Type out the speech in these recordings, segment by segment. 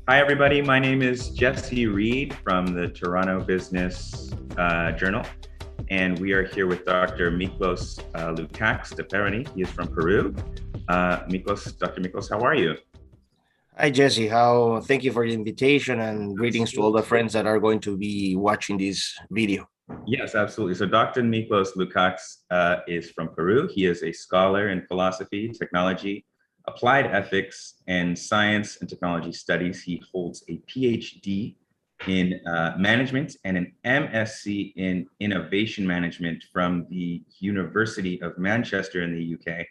Hi, everybody. My name is Jesse Reed from the Toronto Business Journal, and we are here with Dr. Miklos Lukacs de Pereny. He is from Peru. Dr. Miklos, how are you? Hi, Jesse. Thank you for the invitation and greetings to all the friends that are going to be watching this video. Yes, absolutely. So Dr. Miklos Lukacs is from Peru. He is a scholar in philosophy, technology, applied ethics, and science and technology studies. He holds a PhD in management and an MSc in innovation management from the University of Manchester in the UK,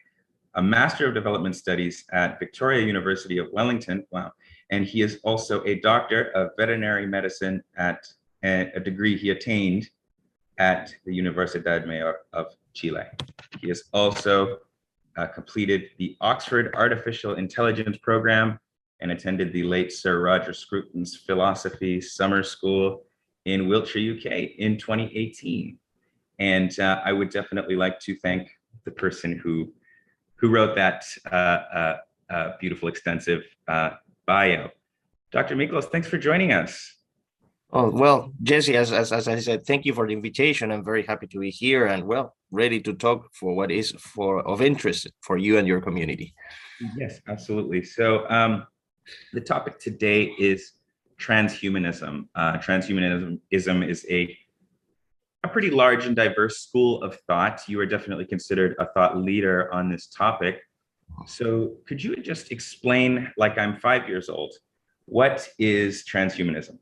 a Master of Development Studies at Victoria University of Wellington. Wow. And he is also a doctor of veterinary medicine at a degree he attained at the Universidad of Chile. He has also completed the Oxford Artificial Intelligence Program and attended the late Sir Roger Scruton's Philosophy Summer School in Wiltshire, UK in 2018. And I would definitely like to thank the person who wrote that beautiful, extensive bio. Dr. Miklos, thanks for joining us. Oh, well, Jesse, as I said, thank you for the invitation. I'm very happy to be here and, well, ready to talk for what is of interest for you and your community. Yes, absolutely. So the topic today is transhumanism. Transhumanism is a pretty large and diverse school of thought. You are definitely considered a thought leader on this topic. So could you just explain, like I'm 5 years old, what is transhumanism?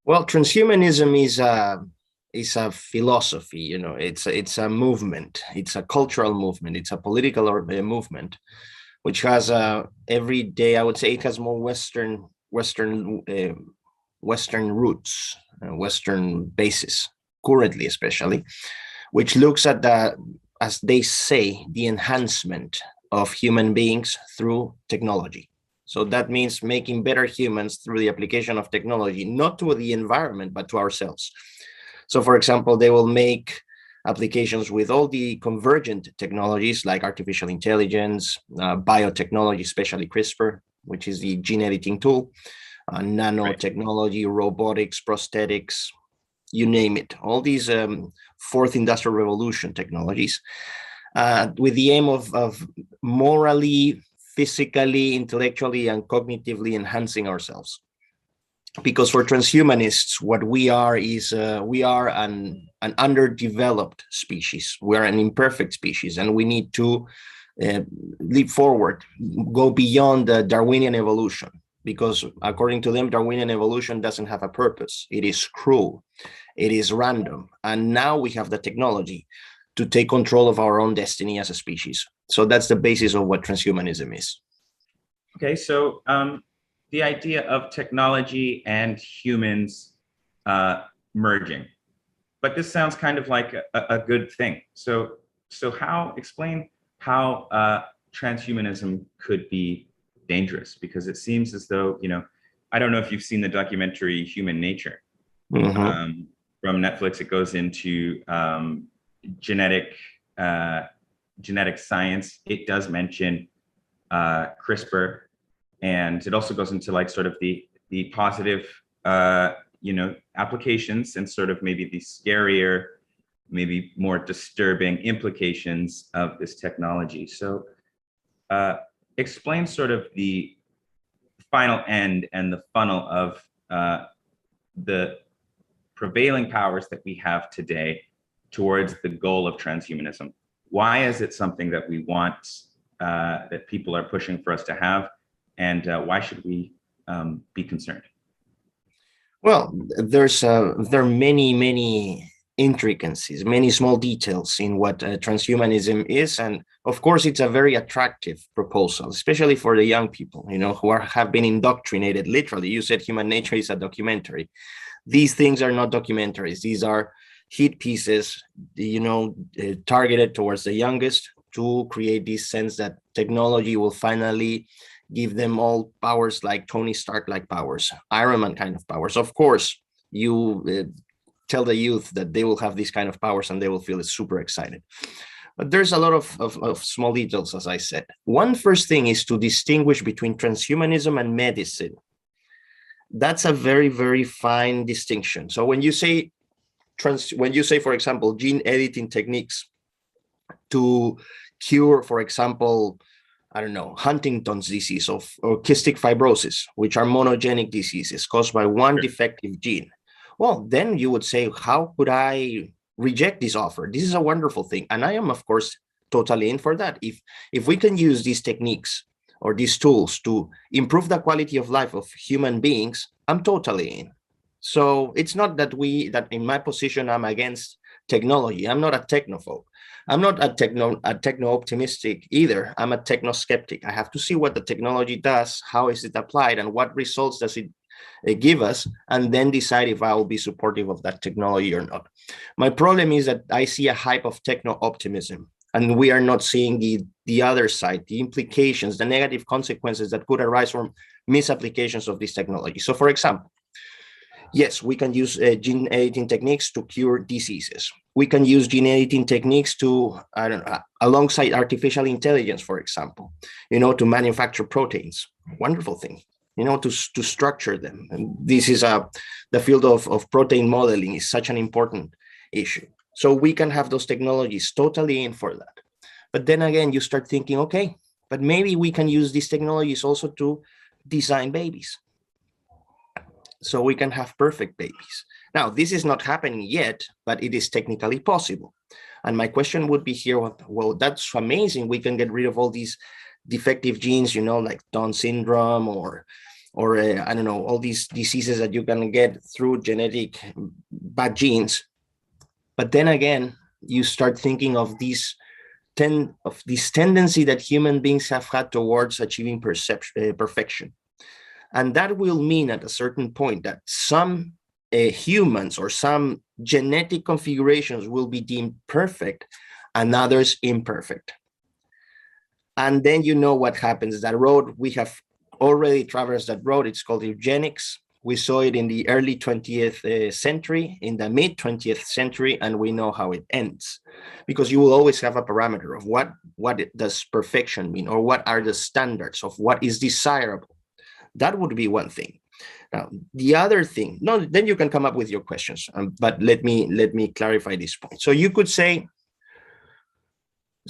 Well, transhumanism is a philosophy. You know, it's a movement. It's a cultural movement. It's a political movement, which has every day, I would say, it has more Western roots, Western basis, currently especially, which looks at as they say, the enhancement of human beings through technology. So that means making better humans through the application of technology, not to the environment, but to ourselves. So for example, they will make applications with all the convergent technologies like artificial intelligence, biotechnology, especially CRISPR, which is the gene editing tool, nanotechnology, robotics, prosthetics, you name it. All these fourth industrial revolution technologies with the aim of morally, physically, intellectually, and cognitively enhancing ourselves. Because for transhumanists, what we are is we are an underdeveloped species. We're an imperfect species, and we need to leap forward, go beyond the Darwinian evolution. Because according to them, Darwinian evolution doesn't have a purpose. It is cruel. It is random. And now we have the technology to take control of our own destiny as a species. So that's the basis of what transhumanism is. Okay, so the idea of technology and humans merging, but this sounds kind of like a good thing. So explain how transhumanism could be dangerous, because it seems as though, I don't know if you've seen the documentary Human Nature. Mm-hmm. From Netflix. It goes into genetic science. It does mention CRISPR, and it also goes into like sort of the positive applications and sort of maybe the scarier, maybe more disturbing implications of this technology. So explain sort of the final end and the funnel of the prevailing powers that we have today towards the goal of transhumanism. Why is it something that we want, that people are pushing for us to have, and why should we be concerned? Well, there are many intricacies, many small details in what transhumanism is, and of course, it's a very attractive proposal, especially for the young people, who have been indoctrinated. Literally, you said Human Nature is a documentary. These things are not documentaries. These are hit pieces, targeted towards the youngest to create this sense that technology will finally give them all powers, like Tony Stark-like powers, Iron Man kind of powers. Of course, you tell the youth that they will have these kind of powers and they will feel super excited. But there's a lot of small details, as I said. One first thing is to distinguish between transhumanism and medicine. That's a very, very fine distinction. So when you say, for example, gene editing techniques to cure, for example, I don't know, Huntington's disease or cystic fibrosis, which are monogenic diseases caused by one defective gene, well, then you would say, how could I reject this offer? This is a wonderful thing. And I am, of course, totally in for that. If we can use these techniques or these tools to improve the quality of life of human beings, I'm totally in. So it's not that in my position, I'm against technology. I'm not a technophobe. I'm not a techno-optimistic either. I'm a techno-skeptic. I have to see what the technology does, how is it applied, and what results does it give us, and then decide if I will be supportive of that technology or not. My problem is that I see a hype of techno-optimism, and we are not seeing the other side, the implications, the negative consequences that could arise from misapplications of this technology. So for example, yes, we can use gene editing techniques to cure diseases. We can use gene editing techniques to, alongside artificial intelligence, for example, to manufacture proteins. Wonderful thing, to structure them. And this is the field of protein modeling is such an important issue. So we can have those technologies totally in for that. But then again, you start thinking, okay, but maybe we can use these technologies also to design babies, so we can have perfect babies. Now, this is not happening yet, but it is technically possible. And my question would be here, well, that's amazing. We can get rid of all these defective genes, like Down syndrome or I don't know, all these diseases that you can get through genetic bad genes. But then again, you start thinking of this tendency that human beings have had towards achieving perfection. And that will mean at a certain point that some humans or some genetic configurations will be deemed perfect and others imperfect. And then what happens. That road, we have already traversed that road. It's called eugenics. We saw it in the early 20th century, in the mid 20th century, and we know how it ends. Because you will always have a parameter of what does perfection mean, or what are the standards of what is desirable. That would be one thing. Now, the other thing, then you can come up with your questions, but let me clarify this point. So you could say,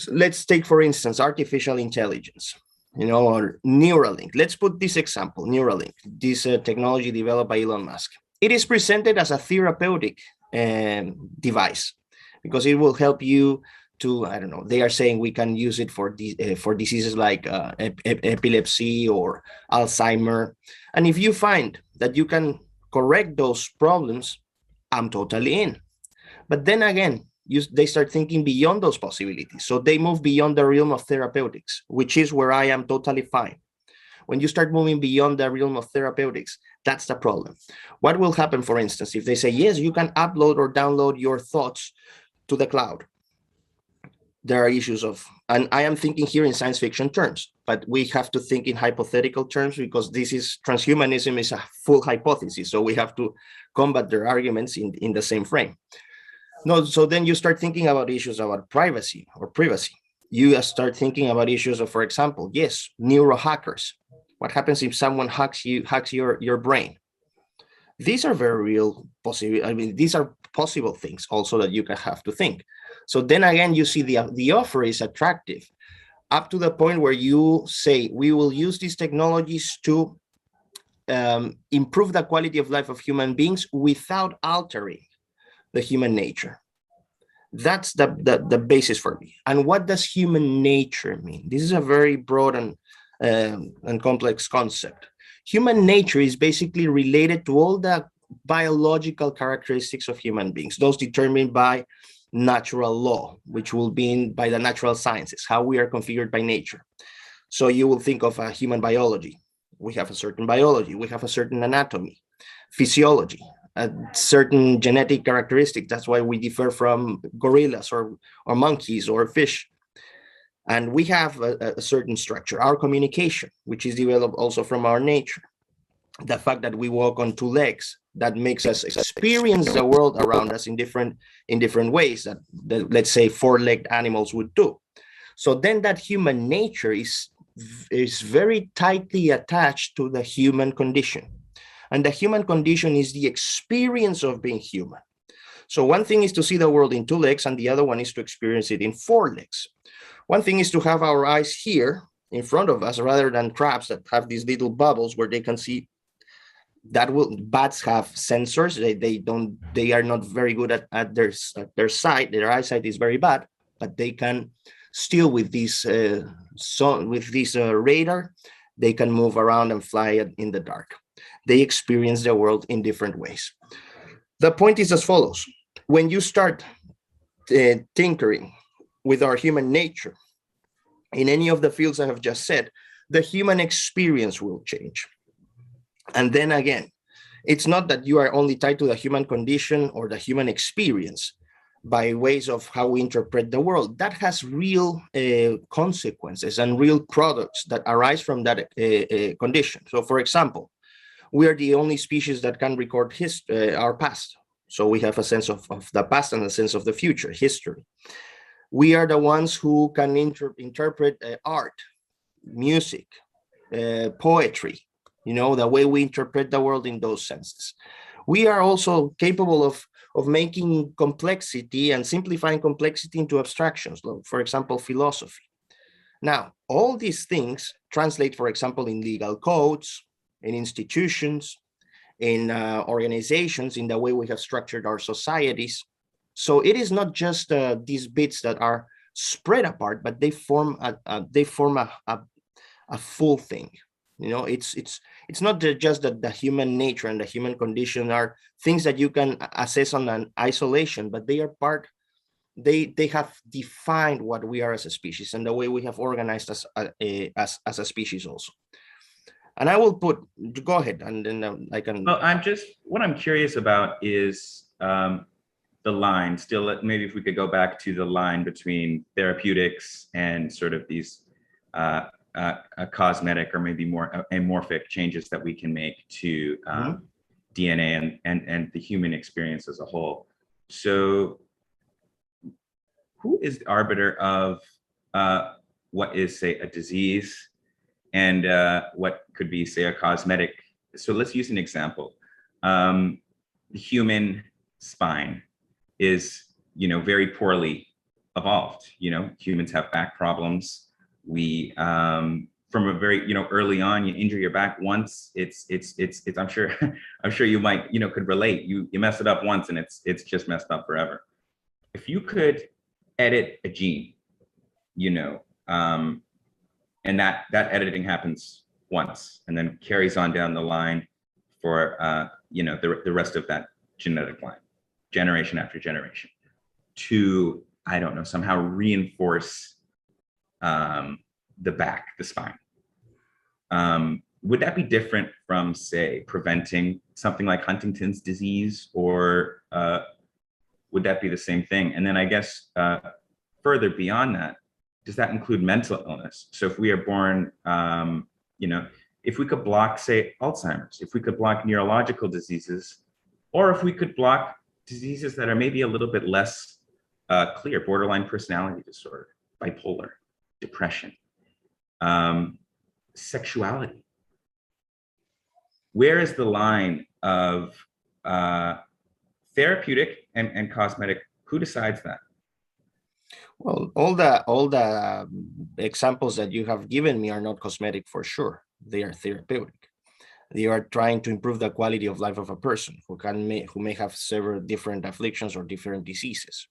let's take, for instance, artificial intelligence, or Neuralink. Let's put this example, Neuralink, this technology developed by Elon Musk. It is presented as a therapeutic device because it will help you to, I don't know, they are saying we can use it for diseases like epilepsy or Alzheimer. And if you find that you can correct those problems, I'm totally in. But then again, they start thinking beyond those possibilities. So they move beyond the realm of therapeutics, which is where I am totally fine. When you start moving beyond the realm of therapeutics, that's the problem. What will happen, for instance, if they say, yes, you can upload or download your thoughts to the cloud? There are issues and I am thinking here in science fiction terms, but we have to think in hypothetical terms because transhumanism is a full hypothesis. So we have to combat their arguments in the same frame. No, so then you start thinking about issues about privacy. You start thinking about issues of, for example, yes, neurohackers. What happens if someone hacks your brain? These are very real possible. I mean, these are possible things also that you can have to think. So then again, you see the offer is attractive up to the point where you say, we will use these technologies to improve the quality of life of human beings without altering the human nature. That's the basis for me. And what does human nature mean? This is a very broad and complex concept. Human nature is basically related to all the biological characteristics of human beings, those determined by natural law, which will be by the natural sciences, how we are configured by nature. So you will think of a human biology. We have a certain biology, we have a certain anatomy, physiology, a certain genetic characteristic. That's why we differ from gorillas or monkeys or fish. And we have a certain structure, our communication, which is developed also from our nature. the fact that we walk on two legs, that makes us experience the world around us in different ways that let's say four-legged animals would do. So then that human nature is very tightly attached to the human condition. And the human condition is the experience of being human. So one thing is to see the world in two legs, and the other one is to experience it in four legs. One thing is to have our eyes here in front of us, rather than crabs that have these little bubbles where they can see. Bats have sensors. They are not very good at their sight. Their eyesight is very bad, but they can still, with this radar, they can move around and fly in the dark. They experience the world in different ways. The point is as follows: when you start tinkering with our human nature in any of the fields I have just said, the human experience will change. And then again, it's not that you are only tied to the human condition or the human experience by ways of how we interpret the world. That has real consequences and real products that arise from that condition. So for example, we are the only species that can record our past. So we have a sense of the past and a sense of the future, history. We are the ones who can interpret art, music, poetry, the way we interpret the world in those senses. We are also capable of making complexity and simplifying complexity into abstractions, for example, philosophy. Now, all these things translate, for example, in legal codes, in institutions, in organizations, in the way we have structured our societies. So it is not just these bits that are spread apart, but they form a full thing. It's not just that the human nature and the human condition are things that you can assess on an isolation, but they are part. They have defined what we are as a species and the way we have organized as a species also. And I will go ahead, and then I can. Well, what I'm curious about is the line. Still, maybe if we could go back to the line between therapeutics and sort of these cosmetic or maybe more amorphic changes that we can make to DNA and the human experience as a whole. So who is the arbiter of what is, say, a disease and what could be, say, a cosmetic? So let's use an example. The human spine is, very poorly evolved. Humans have back problems. We, from a very, early on, you injure your back once, it's I'm sure you might, could relate. You mess it up once and it's just messed up forever. If you could edit a gene, and that editing happens once and then carries on down the line for, the rest of that genetic line, generation after generation, to, I don't know, somehow reinforce the spine. Would that be different from, say, preventing something like Huntington's disease, or would that be the same thing? And then I guess further beyond that, does that include mental illness? So if we are born, if we could block, say, Alzheimer's, if we could block neurological diseases, or if we could block diseases that are maybe a little bit less clear, borderline personality disorder, bipolar, depression, sexuality. Where is the line of therapeutic and cosmetic? Who decides that? Well, all the examples that you have given me are not cosmetic for sure. They are therapeutic. They are trying to improve the quality of life of a person who may have several different afflictions or different diseases.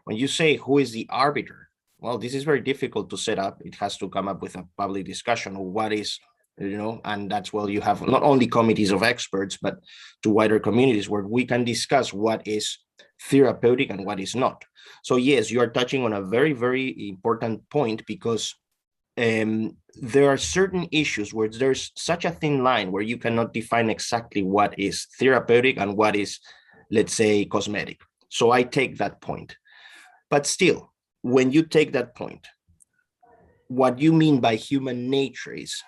When you say who is the arbiter, well, this is very difficult to set up. It has to come up with a public discussion of what is, and that's why you have not only committees of experts, but to wider communities where we can discuss what is therapeutic and what is not. So yes, you are touching on a very, very important point, because there are certain issues where there's such a thin line where you cannot define exactly what is therapeutic and what is, let's say, cosmetic. So I take that point. But still, when you take that point, what you mean by human nature is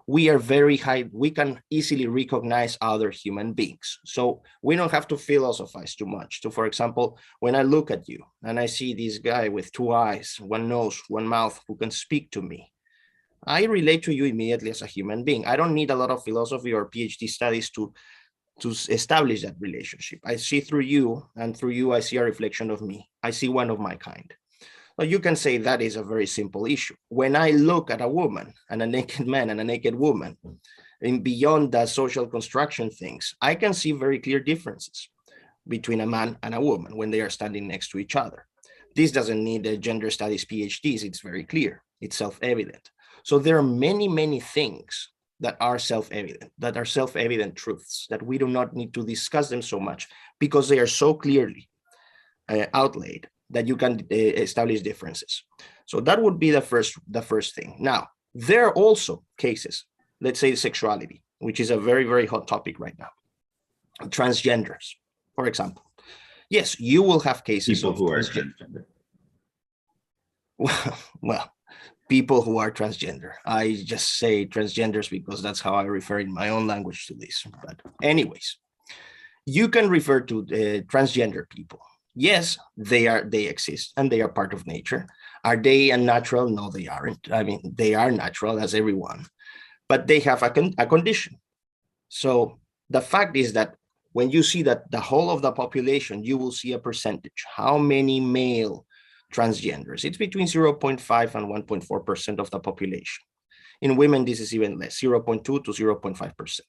we are very high, we can easily recognize other human beings. So we don't have to philosophize too much. So for example, when I look at you and I see this guy with 2 eyes, 1 nose, 1 mouth who can speak to me, I relate to you immediately as a human being. I don't need a lot of philosophy or PhD studies to establish that relationship. I see through you, and through you, I see a reflection of me. I see one of my kind. So you can say that is a very simple issue. When I look at a woman and a naked man and a naked woman, and beyond the social construction things, I can see very clear differences between a man and a woman when they are standing next to each other. This doesn't need a gender studies PhDs. It's very clear. It's self-evident. So there are many, many things that are self-evident truths that we do not need to discuss them so much because they are so clearly outlaid that you can establish differences. So that would be the first thing. Now, there are also cases, let's say sexuality, which is a very, very hot topic right now. Transgenders, for example. Yes, you will have cases people of who are transgender. Well, people who are transgender. I just say transgenders because that's how I refer in my own language to this. But anyways, you can refer to transgender people. Yes, they exist and they are part of nature. Are they unnatural? No, they aren't. I mean, they are natural as everyone, but they have a condition. So the fact is that when you see that the whole of the population, you will see a percentage. How many male transgenders? It's between 0.5 and 1.4% of the population. In women, this is even less, 0.2 to 0.5%.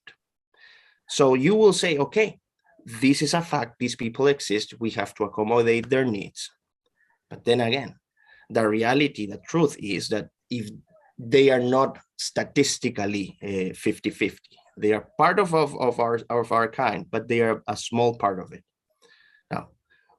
So you will say, okay, this is a fact, these people exist, we have to accommodate their needs. But then again, the reality, the truth is that if they are not statistically 50-50, they are part of our kind, but they are a small part of it. Now,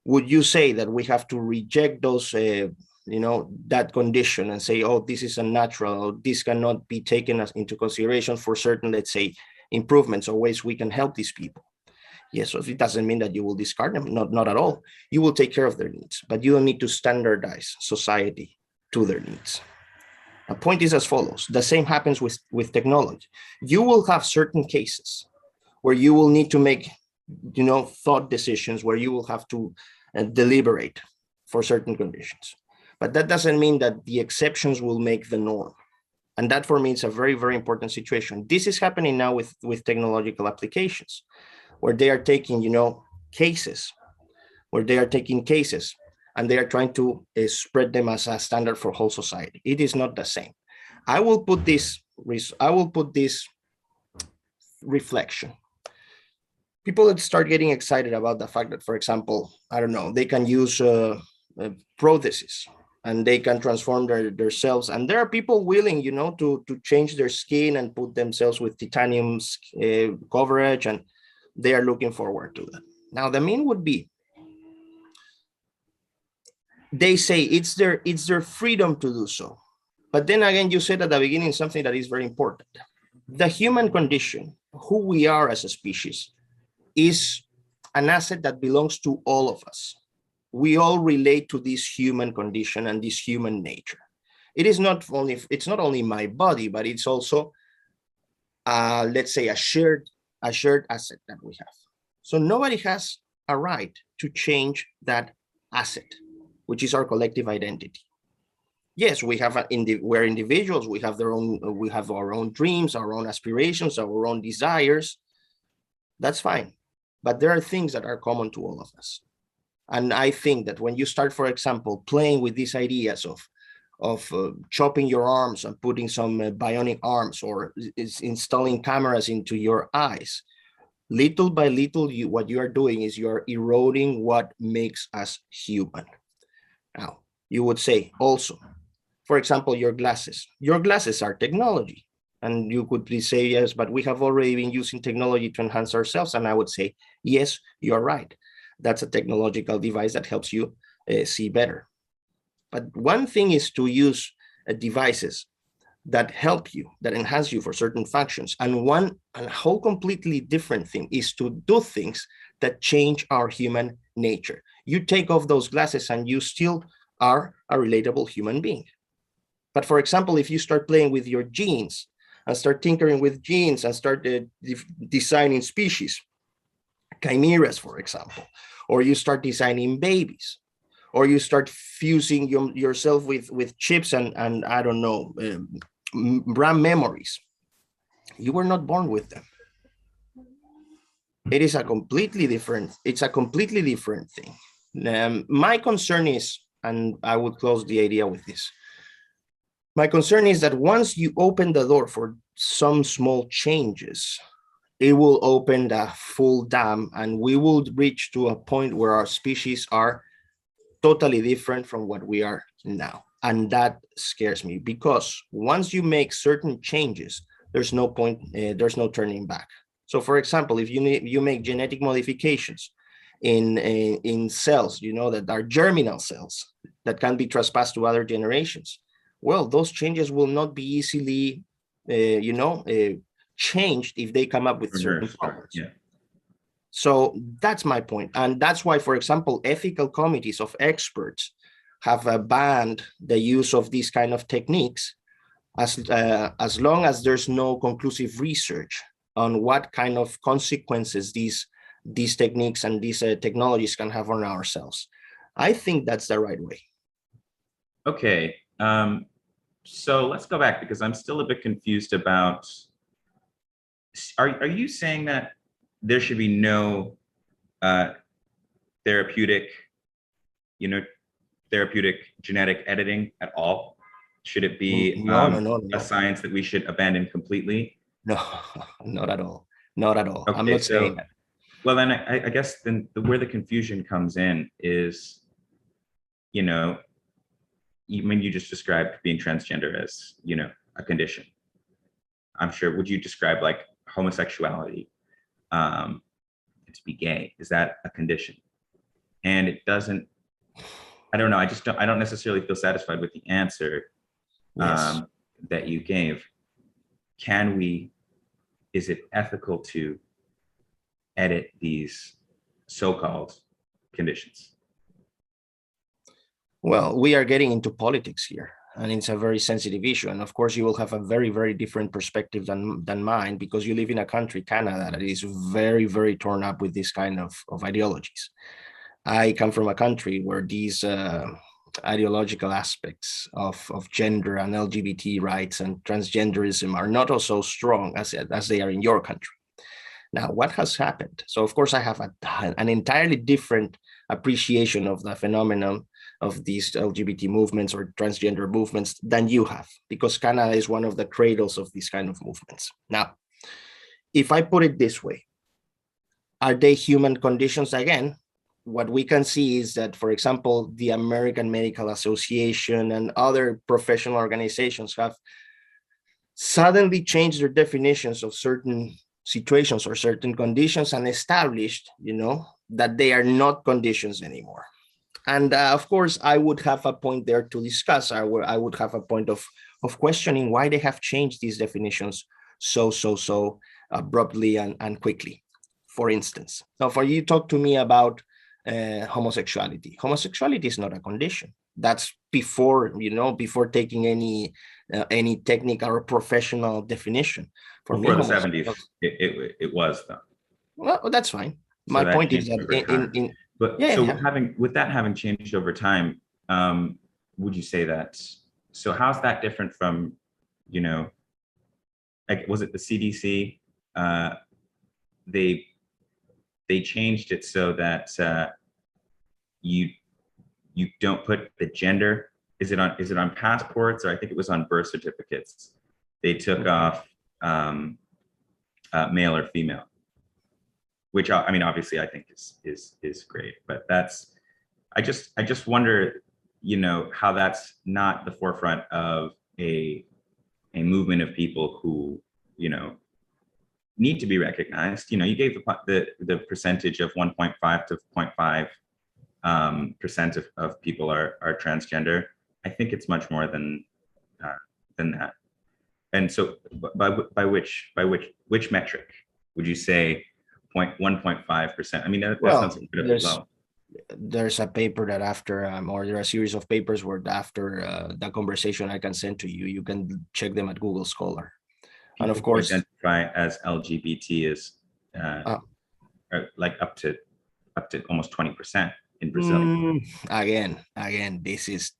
would you say that we have to reject those, that condition and say, oh, this is unnatural, this cannot be taken into consideration for certain, let's say, improvements or ways we can help these people? Yes, so it doesn't mean that you will discard them, not at all. You will take care of their needs, but you don't need to standardize society to their needs. The point is as follows. The same happens with technology. You will have certain cases where you will need to make, thought decisions, where you will have to deliberate for certain conditions. But that doesn't mean that the exceptions will make the norm. And that for me is a very, very important situation. This is happening now with technological applications, where they are taking, cases and they are trying to spread them as a standard for whole society. It is not the same. I will put this reflection. People that start getting excited about the fact that, for example, I don't know, they can use prostheses and they can transform themselves. And there are people willing, to change their skin and put themselves with titanium coverage, and they are looking forward to that. Now, the mean would be, they say it's their freedom to do so. But then again, you said at the beginning something that is very important. The human condition, who we are as a species, is an asset that belongs to all of us. We all relate to this human condition and this human nature. It's not only my body, but it's also, let's say, a shared asset that we have. So nobody has a right to change that asset, which is our collective identity. Yes, we're individuals. We have our own dreams, our own aspirations, our own desires. That's fine. But there are things that are common to all of us. And I think that when you start, for example, playing with these ideas of chopping your arms and putting some bionic arms, or installing cameras into your eyes, little by little, what you are doing is you're eroding what makes us human. Now, you would say also, for example, your glasses are technology. And you could please say, yes, but we have already been using technology to enhance ourselves. And I would say, yes, you're right. That's a technological device that helps you see better. But one thing is to use devices that help you, that enhance you for certain functions. And a whole completely different thing is to do things that change our human nature. You take off those glasses and you still are a relatable human being. But for example, if you start playing with your genes and start tinkering with genes and start designing species, chimeras, for example, or you start designing babies, or you start fusing yourself with chips and I don't know, RAM memories. You were not born with them. It is a completely different, it's a completely different thing. My concern is, and I would close the idea with this, my concern is that once you open the door for some small changes, it will open the full dam and we will reach to a point where our species are totally different from what we are now. And that scares me, because once you make certain changes, there's no point, there's no turning back. So for example, if you make genetic modifications in cells, you know, that are germinal cells that can be trespassed to other generations, well, those changes will not be easily, changed if they come up with certain problems. Yeah. So that's my point. And that's why, for example, ethical committees of experts have banned the use of these kind of techniques as long as there's no conclusive research on what kind of consequences these techniques and these technologies can have on ourselves. I think that's the right way. Okay. So let's go back, because I'm still a bit confused about, are you saying that there should be no therapeutic genetic editing at all? Should it be no. a science that we should abandon completely? No, not at all. Not at all. Okay, I'm not saying that. Well, then I guess then where the confusion comes in is, when you just described being transgender as, a condition. I'm sure, would you describe like homosexuality, to be gay? Is that a condition? And it doesn't, I don't know. I don't necessarily feel satisfied with the answer that you gave. Is it ethical to edit these so-called conditions? Well, we are getting into politics here, and it's a very sensitive issue. And of course, you will have a very, very different perspective than mine, because you live in a country, Canada, that is very, very torn up with this kind of ideologies. I come from a country where these ideological aspects of gender and LGBT rights and transgenderism are not also strong as they are in your country. Now, what has happened? So, of course, I have an entirely different appreciation of the phenomenon of these LGBT movements or transgender movements than you have, because Canada is one of the cradles of these kind of movements. Now, if I put it this way, are they human conditions? Again, what we can see is that, for example, the American Medical Association and other professional organizations have suddenly changed their definitions of certain situations or certain conditions and established, that they are not conditions anymore. And of course, I would have a point there to discuss. I would have a point of questioning why they have changed these definitions so abruptly and quickly. For instance, now for you talk to me about homosexuality. Homosexuality is not a condition. That's before taking any technical or professional definition. For before me, the 70s, it was though. Well, that's fine. My point is that with that having changed over time, would you say that? So how's that different from, like, was it the CDC? They changed it so that you don't put the gender. Is it on passports, or I think it was on birth certificates? They took off male or female, which obviously I think is great. But I just wonder, how that's not the forefront of a movement of people who need to be recognized. You gave the percentage of 1.5 to 0.5 percent of people are transgender. I think it's much more than that. And so, by which metric would you say 1.5%? I mean, that sounds incredibly low. There's a paper that after, or there are a series of papers where after the conversation I can send to you, you can check them at Google Scholar. And of People who course, identify as LGBT is like up to almost 20% in Brazil. Again, this is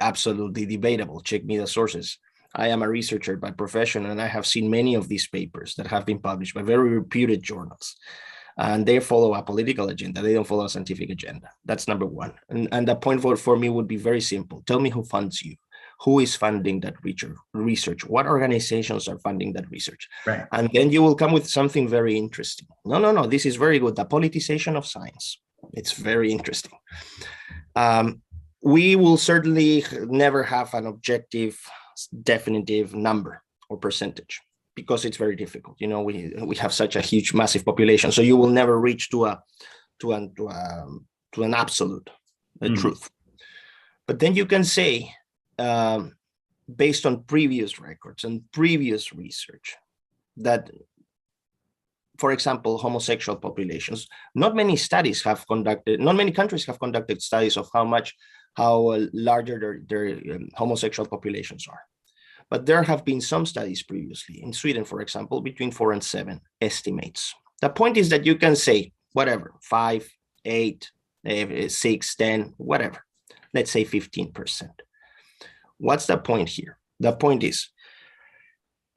absolutely debatable. Check me the sources. I am a researcher by profession, and I have seen many of these papers that have been published by very reputed journals. And they follow a political agenda. They don't follow a scientific agenda. That's number one. And the point for me would be very simple. Tell me who funds you. Who is funding that research? What organizations are funding that research? Right. And then you will come with something very interesting. No, this is very good. The politicization of science. It's very interesting. We will certainly never have an objective, definitive number or percentage, because it's very difficult. You know, we have such a huge, massive population, so you will never reach to an absolute truth. But then you can say, based on previous records and previous research, that, for example, homosexual populations, not many countries have conducted studies of how larger their homosexual populations are. But there have been some studies previously in Sweden, for example, between 4 and 7 estimates. The point is that you can say whatever, 5, 8, 6, 10, whatever. Let's say 15%. What's the point here? The point is,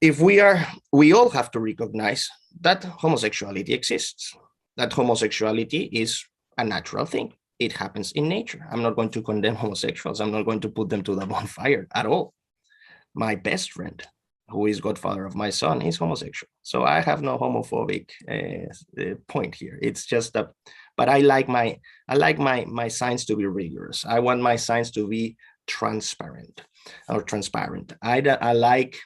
we all have to recognize that homosexuality exists, that homosexuality is a natural thing. It happens in nature. I'm not going to condemn homosexuals. I'm not going to put them to the bonfire at all. My best friend, who is godfather of my son, is homosexual. So I have no homophobic point here. It's just that, but I like my science to be rigorous. I want my science to be transparent. I like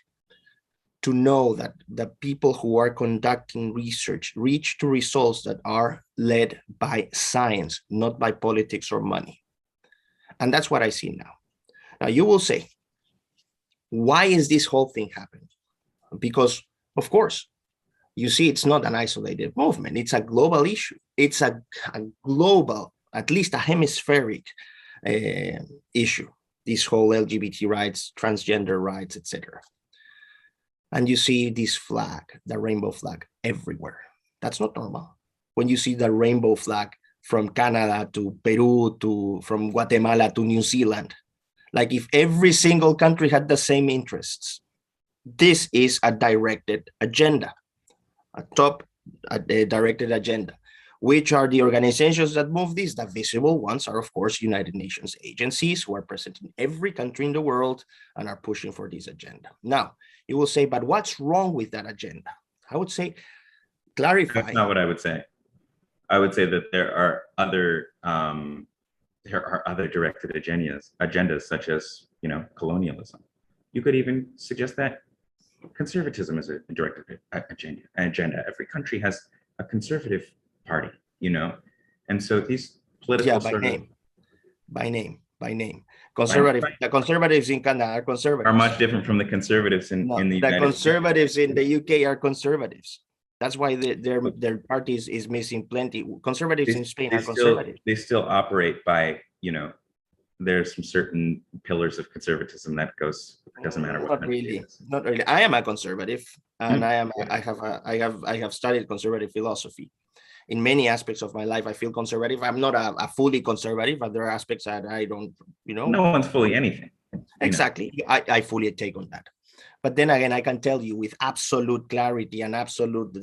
to know that the people who are conducting research reach to results that are led by science, not by politics or money. And that's what I see now. Now you will say, why is this whole thing happening? Because, of course, you see, it's not an isolated movement. It's a global issue. It's a global, at least a hemispheric issue. This whole LGBT rights, transgender rights, etc. And you see this flag, the rainbow flag, everywhere. That's not normal. When you see the rainbow flag from Canada to Peru, from Guatemala to New Zealand, like if every single country had the same interests, this is a directed agenda, a directed agenda. Which are the organizations that move this? The visible ones are, of course, United Nations agencies who are present in every country in the world and are pushing for this agenda. Now, you will say, but what's wrong with that agenda? I would say, clarify. That's not what I would say. I would say that there are other directed agendas such as, colonialism. You could even suggest that conservatism is a directed agenda. Every country has a conservative party, and so these political by name. The conservatives in Canada are conservatives. Are much different from the conservatives in the United conservatives States. In the UK are conservatives. That's why their parties is missing plenty. Conservatives in Spain are conservatives. They still operate by, there's some certain pillars of conservatism that doesn't matter what. Not really. I am a conservative, and I have studied conservative philosophy. In many aspects of my life, I feel conservative. I'm not a fully conservative, but there are aspects that I don't, No one's fully anything. Exactly. I fully take on that. But then again, I can tell you with absolute clarity and absolute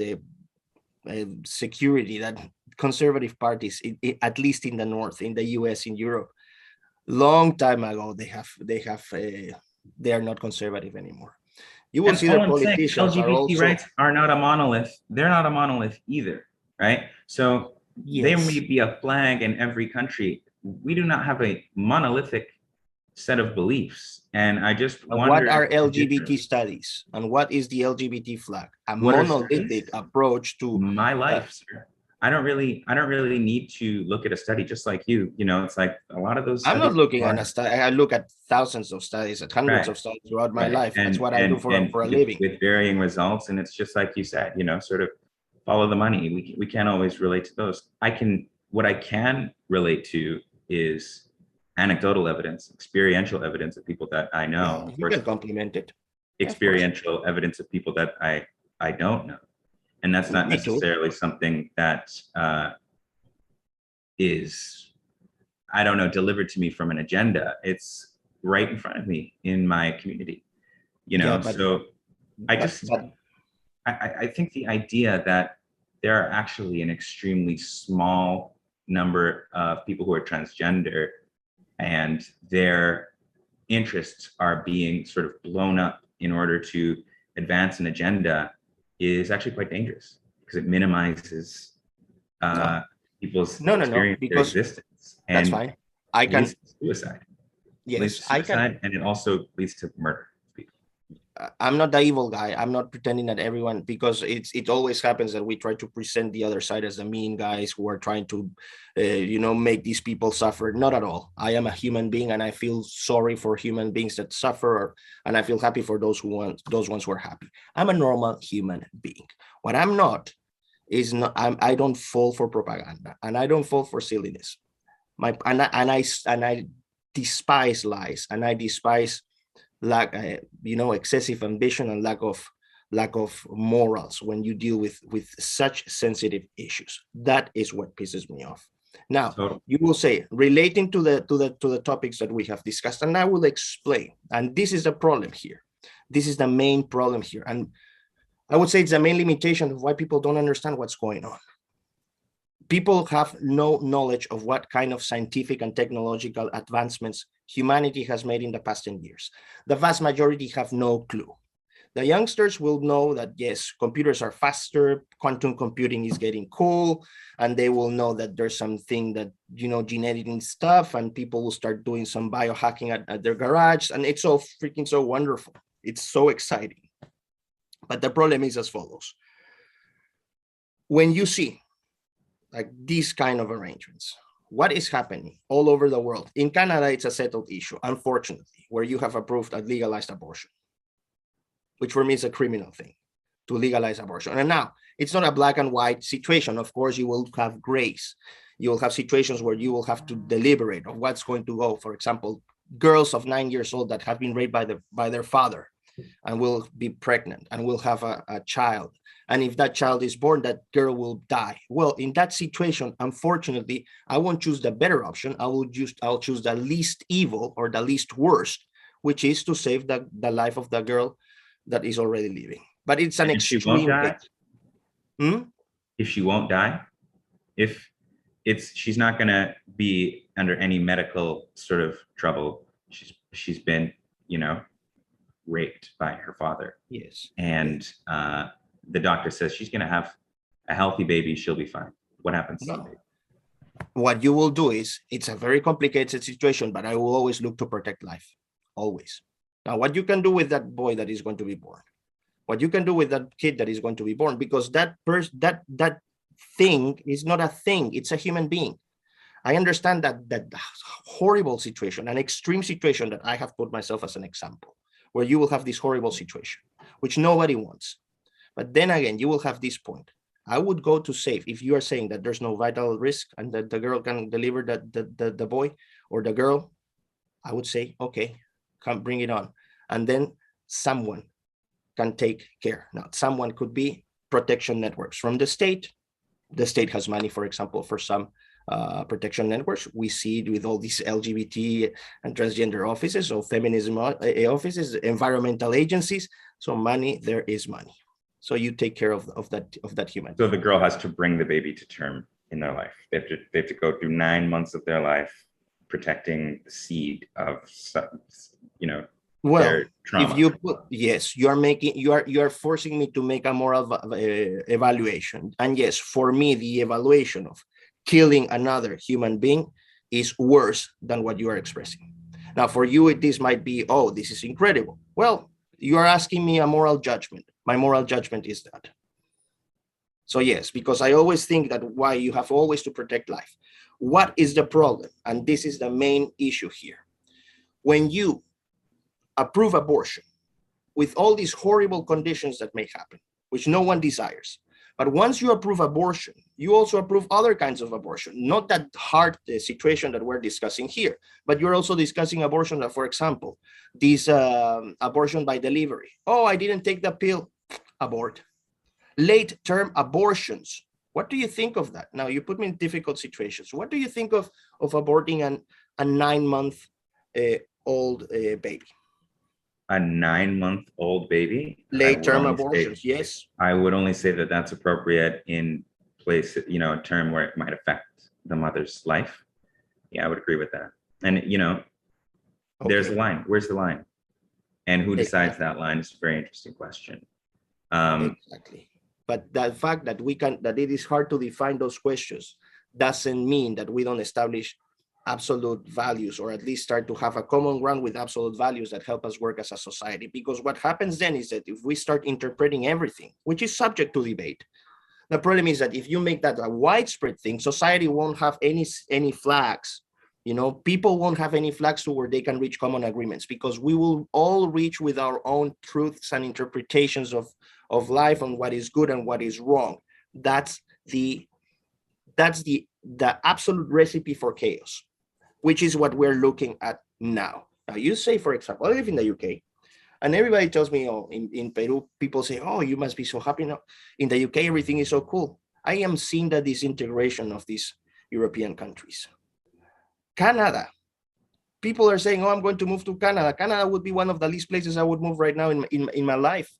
security that conservative parties, at least in the North, in the US, in Europe, long time ago, they are not conservative anymore. You will see that politicians LGBT rights are not a monolith. They're not a monolith either, right? So there may be a flag in every country. We do not have a monolithic set of beliefs. And I just wonder, what are LGBT studies and what is the LGBT flag? A monolithic approach to my life, sir. I don't really need to look at a study just like you. It's like a lot of those. I'm not looking at a study. I look at thousands of studies, at hundreds of studies throughout my life. That's what I do for a living. With varying results. And it's just like you said, sort of follow the money. We can't always relate to those. What I can relate to is anecdotal evidence, experiential evidence of people that I know. You can complement it. experiential evidence of people that I don't know. And that's not necessarily something that is, I don't know, delivered to me from an agenda. It's right in front of me in my community, you know? So I think the idea that there are actually an extremely small number of people who are transgender and their interests are being sort of blown up in order to advance an agenda is actually quite dangerous, because it minimizes people's experience, their existence. And that's fine. I can leads to suicide. Yes, it leads to suicide, and it also leads to murder. I'm not the evil guy. I'm not pretending that everyone, because it always happens that we try to present the other side as the mean guys who are trying to, make these people suffer. Not at all. I am a human being, and I feel sorry for human beings that suffer, and I feel happy for those ones who are happy. I'm a normal human being. What I'm not is not. I don't fall for propaganda, and I don't fall for silliness. I despise lies, and I despise excessive ambition and lack of morals when you deal with such sensitive issues. That is what pisses me off. Now, you will say, relating to the topics that we have discussed, and I will explain. And this is the problem here. This is the main problem here, and I would say it's the main limitation of why people don't understand what's going on. People have no knowledge of what kind of scientific and technological advancements humanity has made in the past 10 years. The vast majority have no clue. The youngsters will know that, yes, computers are faster, quantum computing is getting cool, and they will know that there's something that, genetic stuff, and people will start doing some biohacking at their garage, and it's so freaking so wonderful. It's so exciting. But the problem is as follows. When you see like these kind of arrangements, what is happening all over the world? In Canada, it's a settled issue, unfortunately, where you have approved a legalized abortion, which for me is a criminal thing, to legalize abortion. And now, it's not a black and white situation. Of course, you will have grace. You will have situations where you will have to deliberate on what's going to go. For example, girls of 9 years old that have been raped by their father and will be pregnant and will have a child. And if that child is born, that girl will die. Well, in that situation, unfortunately, I won't choose the better option. I'll choose the least evil or the least worst, which is to save the life of the girl that is already living. But it's an extreme. She won't die? If she won't die, she's not going to be under any medical sort of trouble. She's been, raped by her father. Yes. And the doctor says she's going to have a healthy baby. She'll be fine. What happens to the baby? What you will do is, it's a very complicated situation, but I will always look to protect life. Always. Now, what you can do with that boy that is going to be born, what you can do with that kid that is going to be born, because that thing is not a thing. It's a human being. I understand that horrible situation, an extreme situation that I have put myself as an example, where you will have this horrible situation, which nobody wants. But then again, you will have this point. I would go to save, if you are saying that there's no vital risk and that the girl can deliver the boy or the girl, I would say, okay, come bring it on. And then someone can take care. Now, someone could be protection networks from the state. The state has money, for example, for some protection networks. We see it with all these LGBT and transgender offices, or feminism offices, environmental agencies. So money, there is money. So you take care of that human. So the girl has to bring the baby to term in their life. They have to go through 9 months of their life protecting the seed of, well, their trauma. If you put, yes, you are forcing me to make a moral evaluation. And yes, for me, the evaluation of killing another human being is worse than what you are expressing. Now, for you, this might be, oh, this is incredible. Well, you are asking me a moral judgment. My moral judgment is that. So yes, because I always think that why you have always to protect life. What is the problem? And this is the main issue here. When you approve abortion with all these horrible conditions that may happen, which no one desires, But once you approve abortion, you also approve other kinds of abortion, not that hard situation that we're discussing here, but you're also discussing abortion, for example, this abortion by delivery. Oh, I didn't take the pill, abort. Late-term abortions. What do you think of that? Now, you put me in difficult situations. What do you think of aborting a 9-month-old baby? A 9-month-old baby? Late-term abortions, yes. I would only say that that's appropriate in place, you know, a term where it might affect the mother's life. Yeah, I would agree with that. And, you know, there's a line. Where's the line? And who decides that line is a very interesting question. Exactly. But the fact that it is hard to define those questions doesn't mean that we don't establish absolute values, or at least start to have a common ground with absolute values that help us work as a society. Because what happens then is that if we start interpreting everything, which is subject to debate, the problem is that if you make that a widespread thing, society won't have any flags. You know, people won't have any flags to where they can reach common agreements, because we will all reach with our own truths and interpretations of life and what is good and what is wrong. That's the absolute recipe for chaos, which is what we're looking at now. Now, you say, for example, I live in the UK, and everybody tells me, oh, in Peru, people say, oh, you must be so happy now. In the UK, everything is so cool. I am seeing the disintegration of these European countries. Canada, people are saying, oh, I'm going to move to Canada. Canada would be one of the least places I would move right now in my life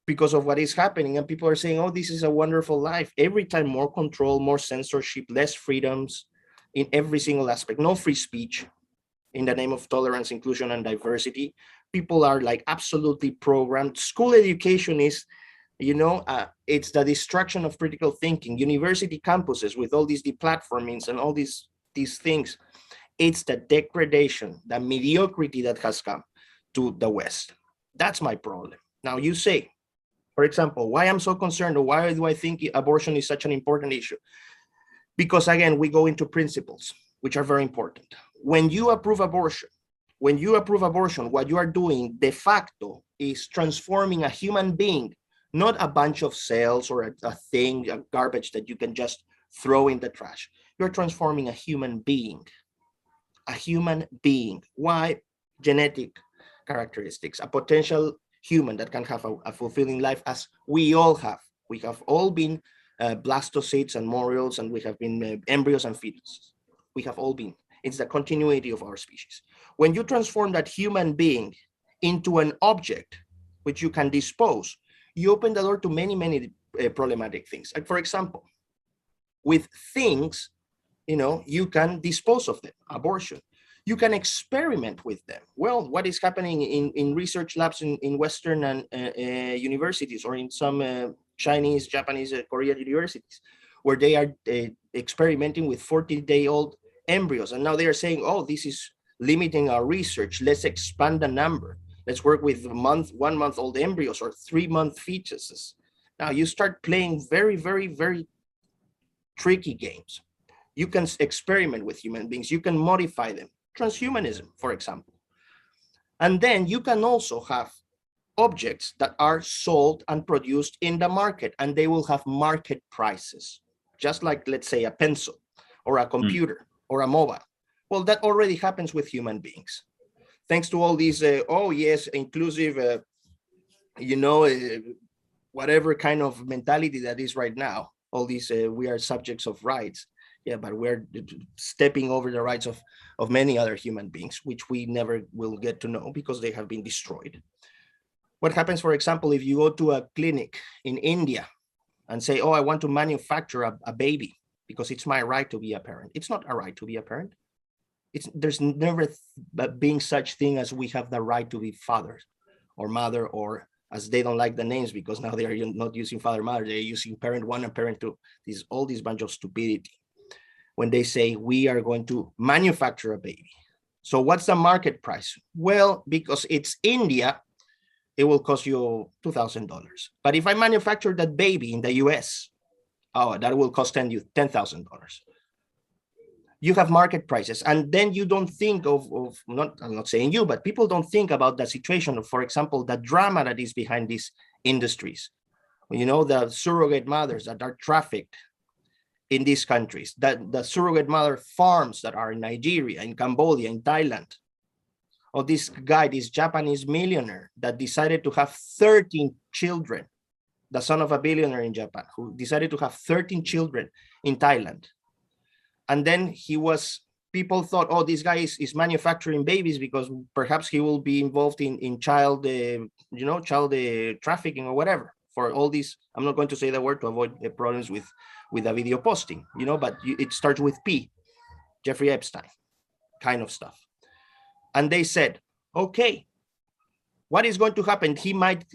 because of what is happening. And people are saying, oh, this is a wonderful life. Every time, more control, more censorship, less freedoms in every single aspect, no free speech in the name of tolerance, inclusion, and diversity. People are like absolutely programmed. School education is, you know, it's the destruction of critical thinking. University campuses with all these deplatformings and all these things, it's the degradation, the mediocrity that has come to the West. That's my problem. Now, you say, for example, why I'm so concerned, or why do I think abortion is such an important issue? Because again, we go into principles, which are very important. When you approve abortion, what you are doing de facto is transforming a human being, not a bunch of cells or a thing, a garbage that you can just throw in the trash. You're transforming a human being. A human being. Why? Genetic characteristics, a potential human that can have a fulfilling life, as we all have. We have all been blastocysts and morels, and we have been embryos and fetuses. We have all been. It's the continuity of our species. When you transform that human being into an object which you can dispose, you open the door to many, many problematic things. Like, for example, with things, you know, you can dispose of them, abortion. You can experiment with them. Well, what is happening in research labs in Western and universities, or in some Chinese, Japanese, Korean universities, where they are experimenting with 40-day-old embryos. And now they are saying, oh, this is limiting our research. Let's expand the number. Let's work with 1-month-old embryos or 3-month fetuses. Now you start playing very, very, very tricky games. You can experiment with human beings. You can modify them. Transhumanism, for example. And then you can also have objects that are sold and produced in the market, and they will have market prices, just like, let's say, a pencil or a computer or a mobile. Well, that already happens with human beings. Thanks to all these, oh yes, inclusive, whatever kind of mentality that is right now, all these, we are subjects of rights. Yeah, but we're stepping over the rights of many other human beings, which we never will get to know because they have been destroyed. What happens, for example, if you go to a clinic in India and say, oh, I want to manufacture a baby because it's my right to be a parent. It's not a right to be a parent. There's never being such thing as we have the right to be father or mother, or as they don't like the names because now they are not using father, mother, they're using parent one and parent two. All this bunch of stupidity. When they say we are going to manufacture a baby. So what's the market price? Well, because it's India, it will cost you $2,000. But if I manufacture that baby in the US, oh, that will cost you $10,000. You have market prices, and then you don't think of I'm not saying you, but people don't think about the situation of, for example, the drama that is behind these industries. You know, the surrogate mothers that are trafficked in these countries, that the surrogate mother farms that are in Nigeria, in Cambodia, in Thailand. Or this guy, this Japanese millionaire that decided to have 13 children, the son of a billionaire in Japan, who decided to have 13 children in Thailand. And then people thought, oh, this guy is manufacturing babies because perhaps he will be involved in child, child trafficking or whatever. For all these, I'm not going to say the word to avoid the problems with the video posting, but it starts with P, Jeffrey Epstein kind of stuff. And they said, okay, what is going to happen?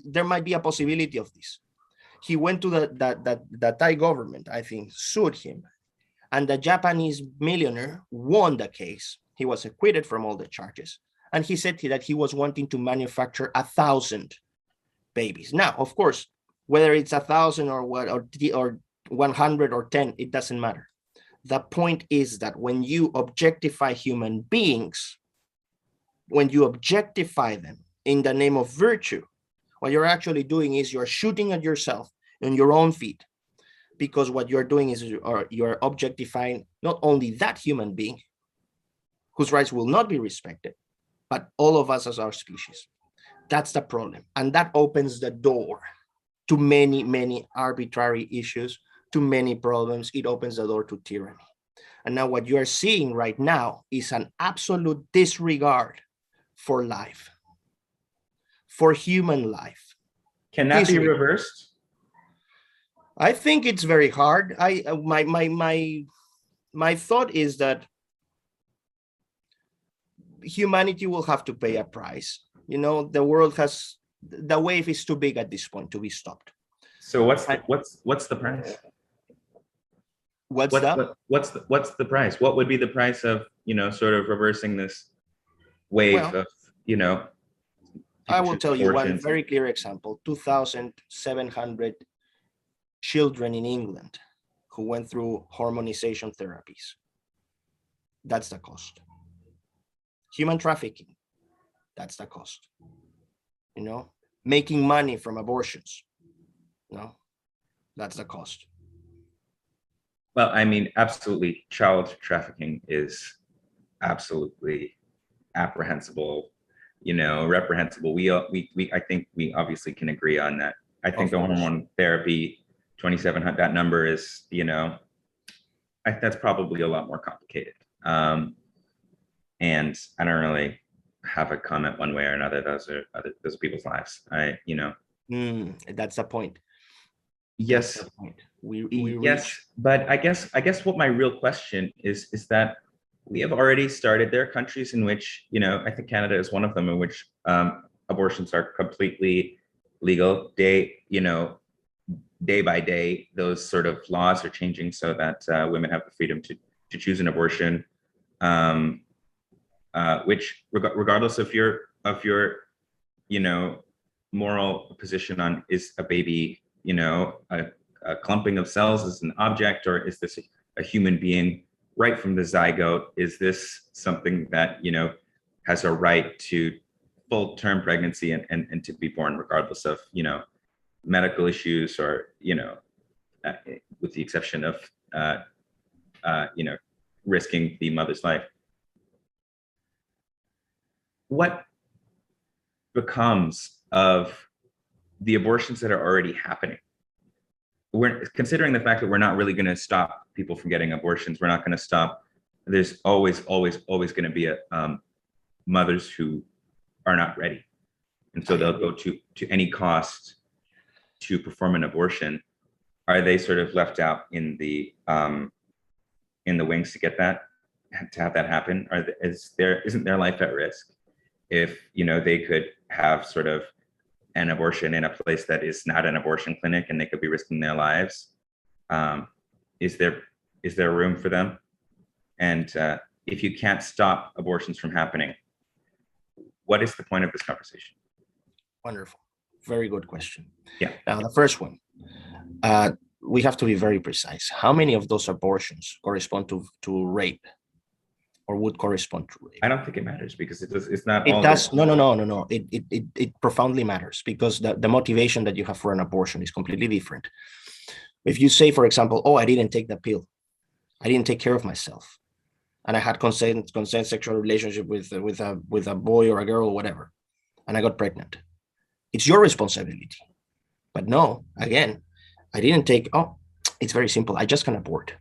There might be a possibility of this. He went to the Thai government, I think, sued him. And the Japanese millionaire won the case. He was acquitted from all the charges. And he said that he was wanting to manufacture 1,000 babies. Now, of course, whether it's 1,000 or 100 or 10, it doesn't matter. The point is that when you objectify human beings, when you objectify them in the name of virtue, what you're actually doing is you're shooting at yourself in your own feet, because what you're doing is you're objectifying not only that human being whose rights will not be respected, but all of us as our species. That's the problem. And that opens the door to many, many arbitrary issues, to many problems. It opens the door to tyranny. And now what you are seeing right now is an absolute disregard for life, for human life. Can that be reversed? I think it's very hard. My thought is that humanity will have to pay a price. The world the wave is too big at this point to be stopped. So what's the price? What's the price? What would be the price of, sort of reversing this wave of, I will tell you one very clear example. 2,700 children in England who went through hormonization therapies. That's the cost. Human trafficking, that's the cost. Making money from abortions, that's the cost. Well, I mean, absolutely, child trafficking is absolutely apprehensible, reprehensible. I think we obviously can agree on that. I think the hormone therapy, 2,700, that number is, that's probably a lot more complicated. And I don't really have a comment one way or another. Those are people's lives. That's the point. Yes. That's the point. Yes, but I guess what my real question is that we have already started. There are countries in which, I think Canada is one of them, in which abortions are completely legal. Day by day, those sort of laws are changing so that women have the freedom to choose an abortion, which regardless of your moral position on, is a baby, a clumping of cells, is an object, or is this a human being right from the zygote? Is this something that, has a right to full-term pregnancy and to be born regardless of, medical issues, or, with the exception of, risking the mother's life? What becomes of the abortions that are already happening? We're considering the fact that we're not really going to stop people from getting abortions. We're not going to stop. There's always going to be mothers who are not ready, and so they'll go to any cost to perform an abortion. Are they sort of left out in the wings to have that happen? Isn't their life at risk if they could have sort of an abortion in a place that is not an abortion clinic, and they could be risking their lives? Is there room for them? And if you can't stop abortions from happening, what is the point of this conversation? Wonderful. Very good question. Yeah. Now, the first one, we have to be very precise. How many of those abortions correspond to rape? or would correspond to rape. I don't think it matters because it's not It all does. No. It profoundly matters because the motivation that you have for an abortion is completely different. If you say, for example, oh, I didn't take the pill, I didn't take care of myself, and I had consent sexual relationship with a boy or a girl or whatever, and I got pregnant, it's your responsibility. But no, again, I didn't take. Oh, it's very simple. I just can abort.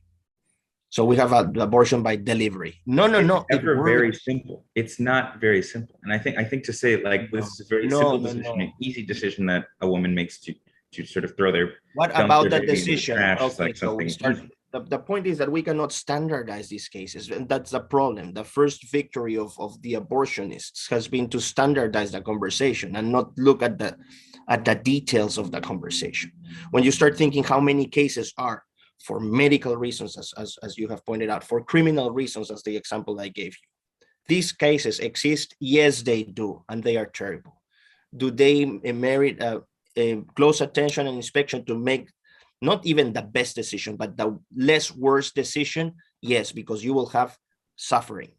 So we have an abortion by delivery. No. It's never very simple. It's not very simple. And I think to say like this is a very simple decision, an easy decision that a woman makes to sort of throw their. What about that decision? Trash, like so we start. The point is that we cannot standardize these cases, and that's the problem. The first victory of the abortionists has been to standardize the conversation and not look at the details of the conversation. When you start thinking how many cases are for medical reasons, as you have pointed out, for criminal reasons, as the example I gave you. These cases exist, yes, they do, and they are terrible. Do they merit close attention and inspection to make not even the best decision, but the less worse decision? Yes, because you will have suffering.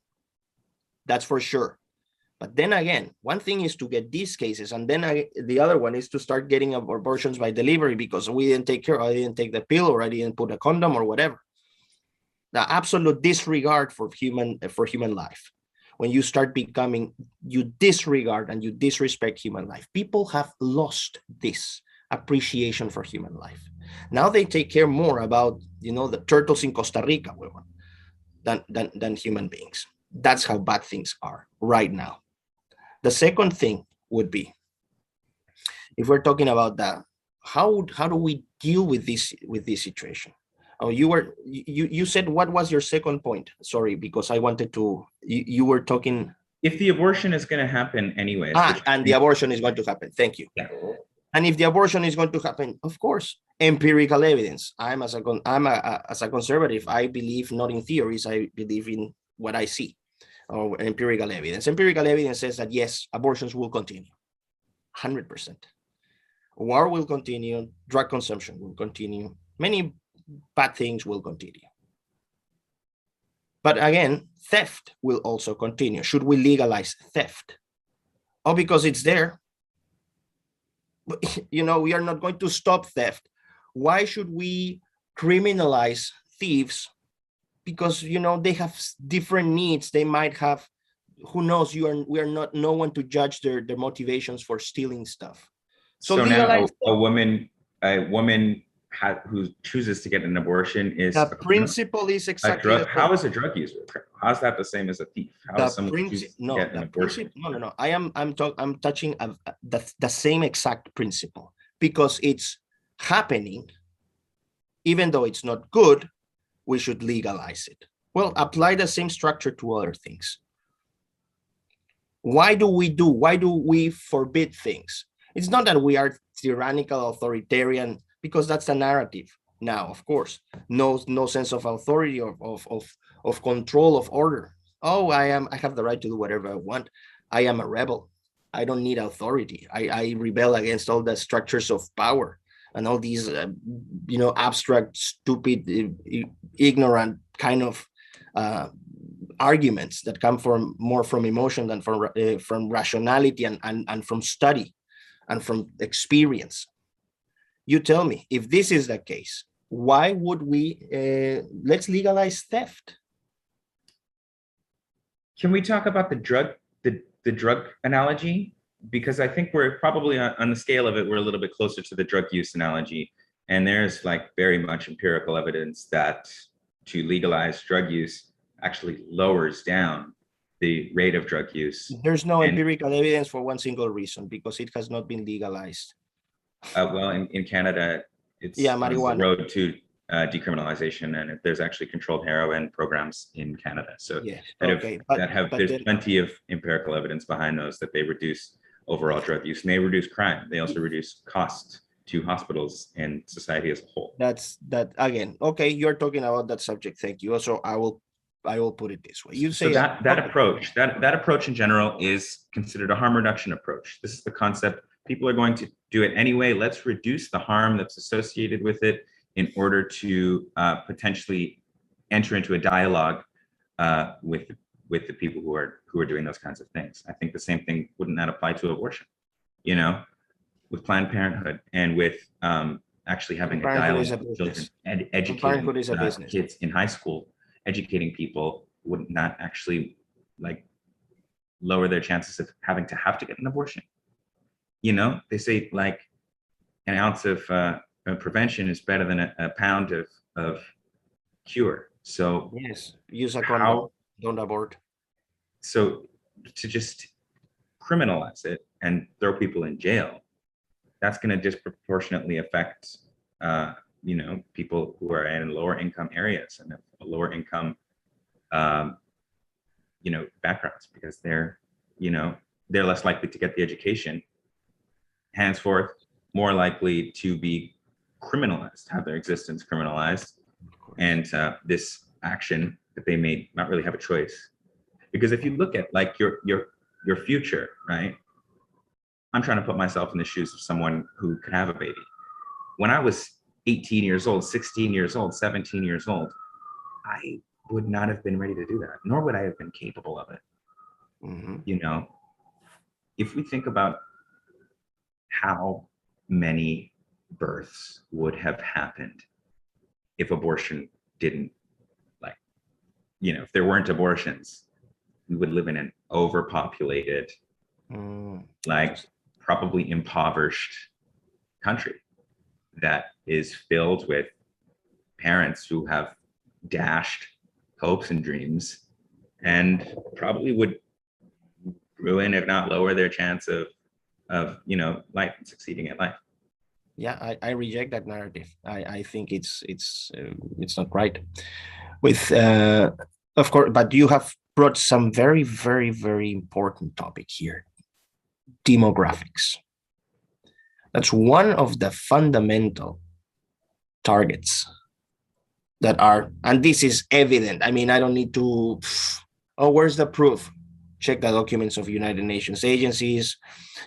That's for sure. But then again, one thing is to get these cases, and then the other one is to start getting abortions by delivery because we didn't take care, I didn't take the pill, or I didn't put a condom, or whatever. The absolute disregard for human life. When you start becoming, you disregard and you disrespect human life. People have lost this appreciation for human life. Now they take care more about, the turtles in Costa Rica than human beings. That's how bad things are right now. The second thing would be, if we're talking about that, how do we deal with this situation? Oh, you said, what was your second point? Sorry, because I wanted to. You were talking. If the abortion is going to happen anyways. And the abortion is going to happen. Thank you. Yeah. And if the abortion is going to happen, of course, empirical evidence. As a conservative, I believe not in theories. I believe in what I see. Or empirical evidence. Empirical evidence says that yes, abortions will continue, 100%. War will continue, drug consumption will continue, many bad things will continue. But again, theft will also continue. Should we legalize theft? Oh, because it's there. We are not going to stop theft. Why should we criminalize thieves? Because they have different needs. They might have, who knows? We are not no one to judge their motivations for stealing stuff. So now a woman who chooses to get an abortion is the principle is exactly a drug. How is a drug user? How's that the same as a thief? How is someone choosing to get an abortion? No. I'm touching the same exact principle because it's happening, even though it's not good. We should legalize it. Well, apply the same structure to other things. Why do we forbid things? It's not that we are tyrannical, authoritarian, because that's the narrative now, of course. No sense of authority, of control, of order. Oh, I have the right to do whatever I want. I am a rebel. I don't need authority. I rebel against all the structures of power and all these, abstract, stupid, ignorant kind of arguments that come more from emotion than from rationality and from study and from experience. You tell me, if this is the case, why would we let's legalize theft? Can we talk about the drug analogy? Because I think we're probably on the scale of it, we're a little bit closer to the drug use analogy. And there's like very much empirical evidence that to legalize drug use actually lowers down the rate of drug use. There's no empirical evidence for one single reason, because it has not been legalized. Well, in Canada, it's marijuana. On the road to decriminalization, and there's actually controlled heroin programs in Canada. So there's plenty of empirical evidence behind those that they reduce overall drug use, and they reduce crime. They also reduce costs to hospitals and society as a whole. That's that again. Okay, you're talking about that subject. Thank you. Also, I will put it this way. You say so that approach in general is considered a harm reduction approach. This is the concept. People are going to do it anyway. Let's reduce the harm that's associated with it in order to potentially enter into a dialogue with with the people who are doing those kinds of things. I think the same thing wouldn't that apply to abortion, with Planned Parenthood and with actually having a dialogue with children and educating kids in high school, educating people wouldn't that actually like lower their chances of having to get an abortion. They say like an ounce of prevention is better than a pound of cure. So yes, use a condom, don't abort. So to just criminalize it and throw people in jail, that's going to disproportionately affect people who are in lower income areas and lower income backgrounds, because they're less likely to get the education, henceforth more likely to be criminalized, have their existence criminalized, and this action that they may not really have a choice. Because if you look at like your future, right? I'm trying to put myself in the shoes of someone who could have a baby. When I was 18 years old, 16 years old, 17 years old, I would not have been ready to do that, nor would I have been capable of it. Mm-hmm. If we think about how many births would have happened if abortion didn't, if there weren't abortions, we would live in an overpopulated, probably impoverished country that is filled with parents who have dashed hopes and dreams and probably would ruin, if not lower, their chance of life and succeeding at life. Yeah, I reject that narrative. I think it's not right. With of course, but you have brought some very, very, very important topic here: demographics. That's one of the fundamental targets that are, and this is evident. I mean, I don't need to. Oh, where's the proof? Check the documents of United Nations agencies,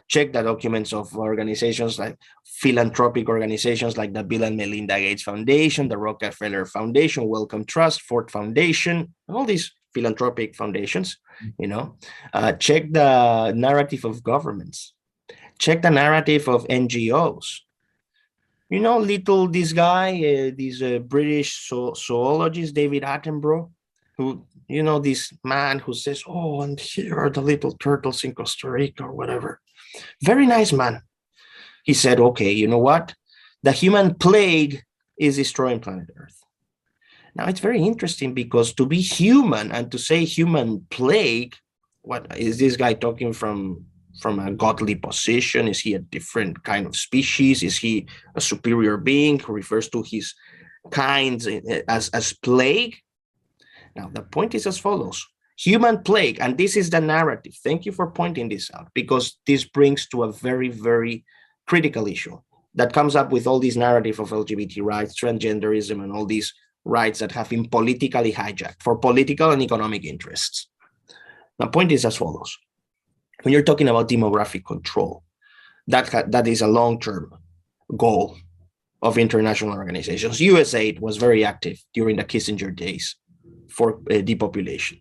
check the documents of organizations like philanthropic organizations like the Bill and Melinda Gates Foundation, the Rockefeller Foundation, Wellcome Trust, Ford Foundation, and all these philanthropic foundations, check the narrative of governments, check the narrative of NGOs. This guy, this British zoologist, David Attenborough, who, this man who says, oh, and here are the little turtles in Costa Rica or whatever. Very nice man. He said, okay, you know what? The human plague is destroying planet Earth. Now, it's very interesting because to be human and to say human plague, what is this guy talking from a godly position? Is he a different kind of species? Is he a superior being who refers to his kinds as plague? Now, the point is as follows. Human plague, and this is the narrative. Thank you for pointing this out, because this brings to a very, very critical issue that comes up with all this narrative of LGBT rights, transgenderism, and all these rights that have been politically hijacked for political and economic interests. The point is as follows. When you're talking about demographic control, that is a long-term goal of international organizations. USAID was very active during the Kissinger days for depopulation,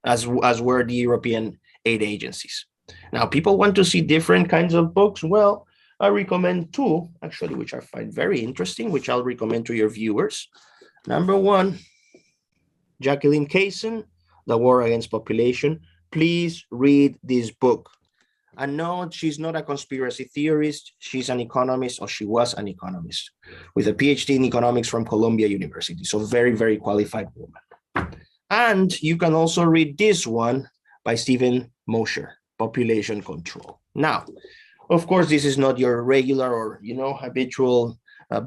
as were the European aid agencies. Now, people want to see different kinds of books. Well, I recommend two, actually, which I find very interesting, which I'll recommend to your viewers. Number one, Jacqueline Kaysen, The War Against Population. Please read this book. And no, she's not a conspiracy theorist. She's an economist, or she was an economist with a PhD in economics from Columbia University. So very, very qualified woman. And you can also read this one by Stephen Mosher, Population Control. Now, of course, this is not your regular or, habitual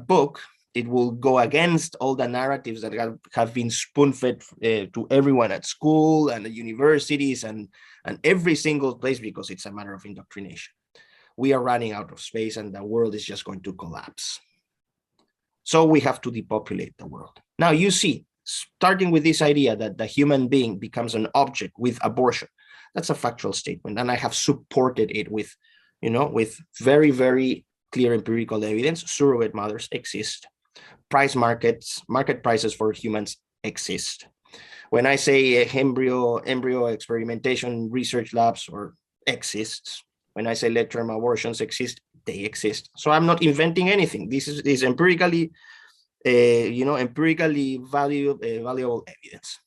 book. It will go against all the narratives that have been spoon-fed to everyone at school and at universities and every single place, because it's a matter of indoctrination. We are running out of space and the world is just going to collapse. So we have to depopulate the world. Now, you see, starting with this idea that the human being becomes an object with abortion, that's a factual statement. And I have supported it with, with very, very clear empirical evidence. Surrogate mothers exist. Market prices for humans exist. When I say embryo experimentation research labs or exists, when I say late-term abortions exist, they exist. So I'm not inventing anything. This is empirically, empirically valuable evidence.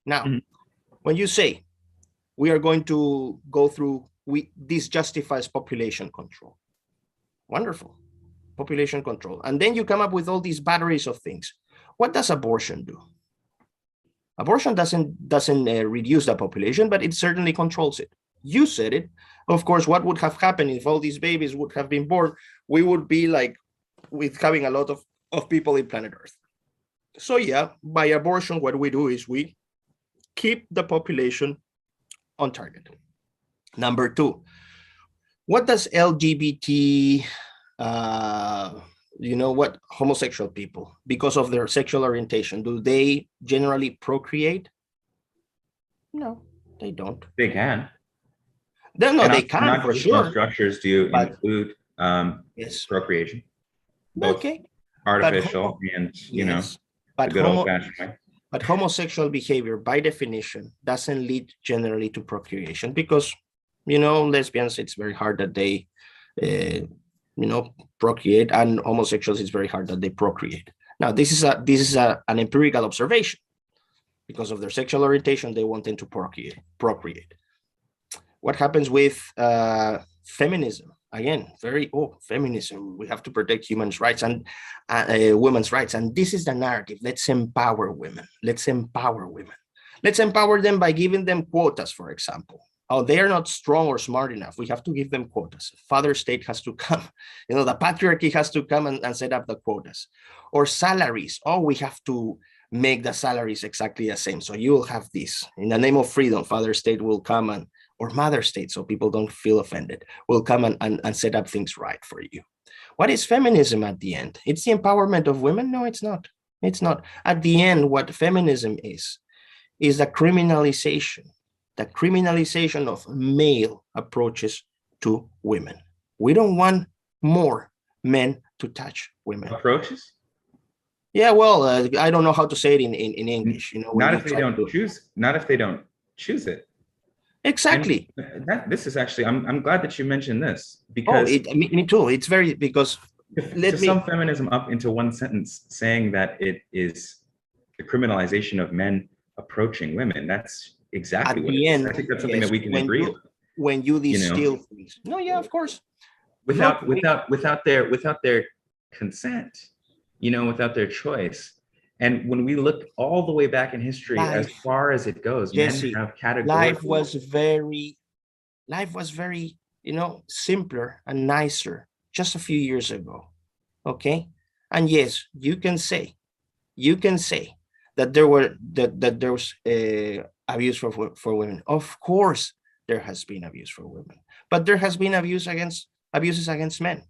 Now, when you say we are going to go through, this justifies population control. Wonderful, population control. And then you come up with all these batteries of things. What does abortion do? Abortion doesn't reduce the population, but it certainly controls it. You said it. Of course, what would have happened if all these babies would have been born? We would be like with having a lot of people in planet Earth. So yeah, by abortion, what we do is we keep the population on target. Number two, what does LGBT, what homosexual people, because of their sexual orientation, do they generally procreate? No, they don't. They can. No, they can for sure. Structures do include yes, procreation, both okay, artificial and but the good old-fashioned way. But homosexual behavior, by definition, doesn't lead generally to procreation because, lesbians, it's very hard that they, procreate, and homosexuals, it's very hard that they procreate. Now, this is an empirical observation. Because of their sexual orientation, they want them to procreate. What happens with feminism? Again, feminism. We have to protect human rights and women's rights. And this is the narrative. Let's empower women. Let's empower women. Let's empower them by giving them quotas, for example. Oh, they are not strong or smart enough. We have to give them quotas. Father state has to come. The patriarchy has to come and set up the quotas. Or salaries. Oh, we have to make the salaries exactly the same. So you will have this. In the name of freedom, father state will come or mother state, so people don't feel offended, will come and set up things right for you. What is feminism at the end? It's the empowerment of women? No, it's not. It's not. At the end, what feminism is the criminalization of male approaches to women. We don't want more men to touch women. Approaches? Yeah, well, I don't know how to say it in English. Not if they don't choose. Not if they don't choose it. Exactly. This is actually. I'm glad that you mentioned this because me too. It's very because to sum feminism up into one sentence, saying that it is the criminalization of men approaching women. That's exactly what it is. I think that's something that we can agree with. When you distill things. No, yeah, of course. Without their consent. Without their choice. And when we look all the way back in history, as far as it goes, Jesse, men have categorically. Life was very, simpler and nicer just a few years ago. Okay. And yes, you can say that there was abuse for women. Of course, there has been abuse for women, but there has been abuses against men.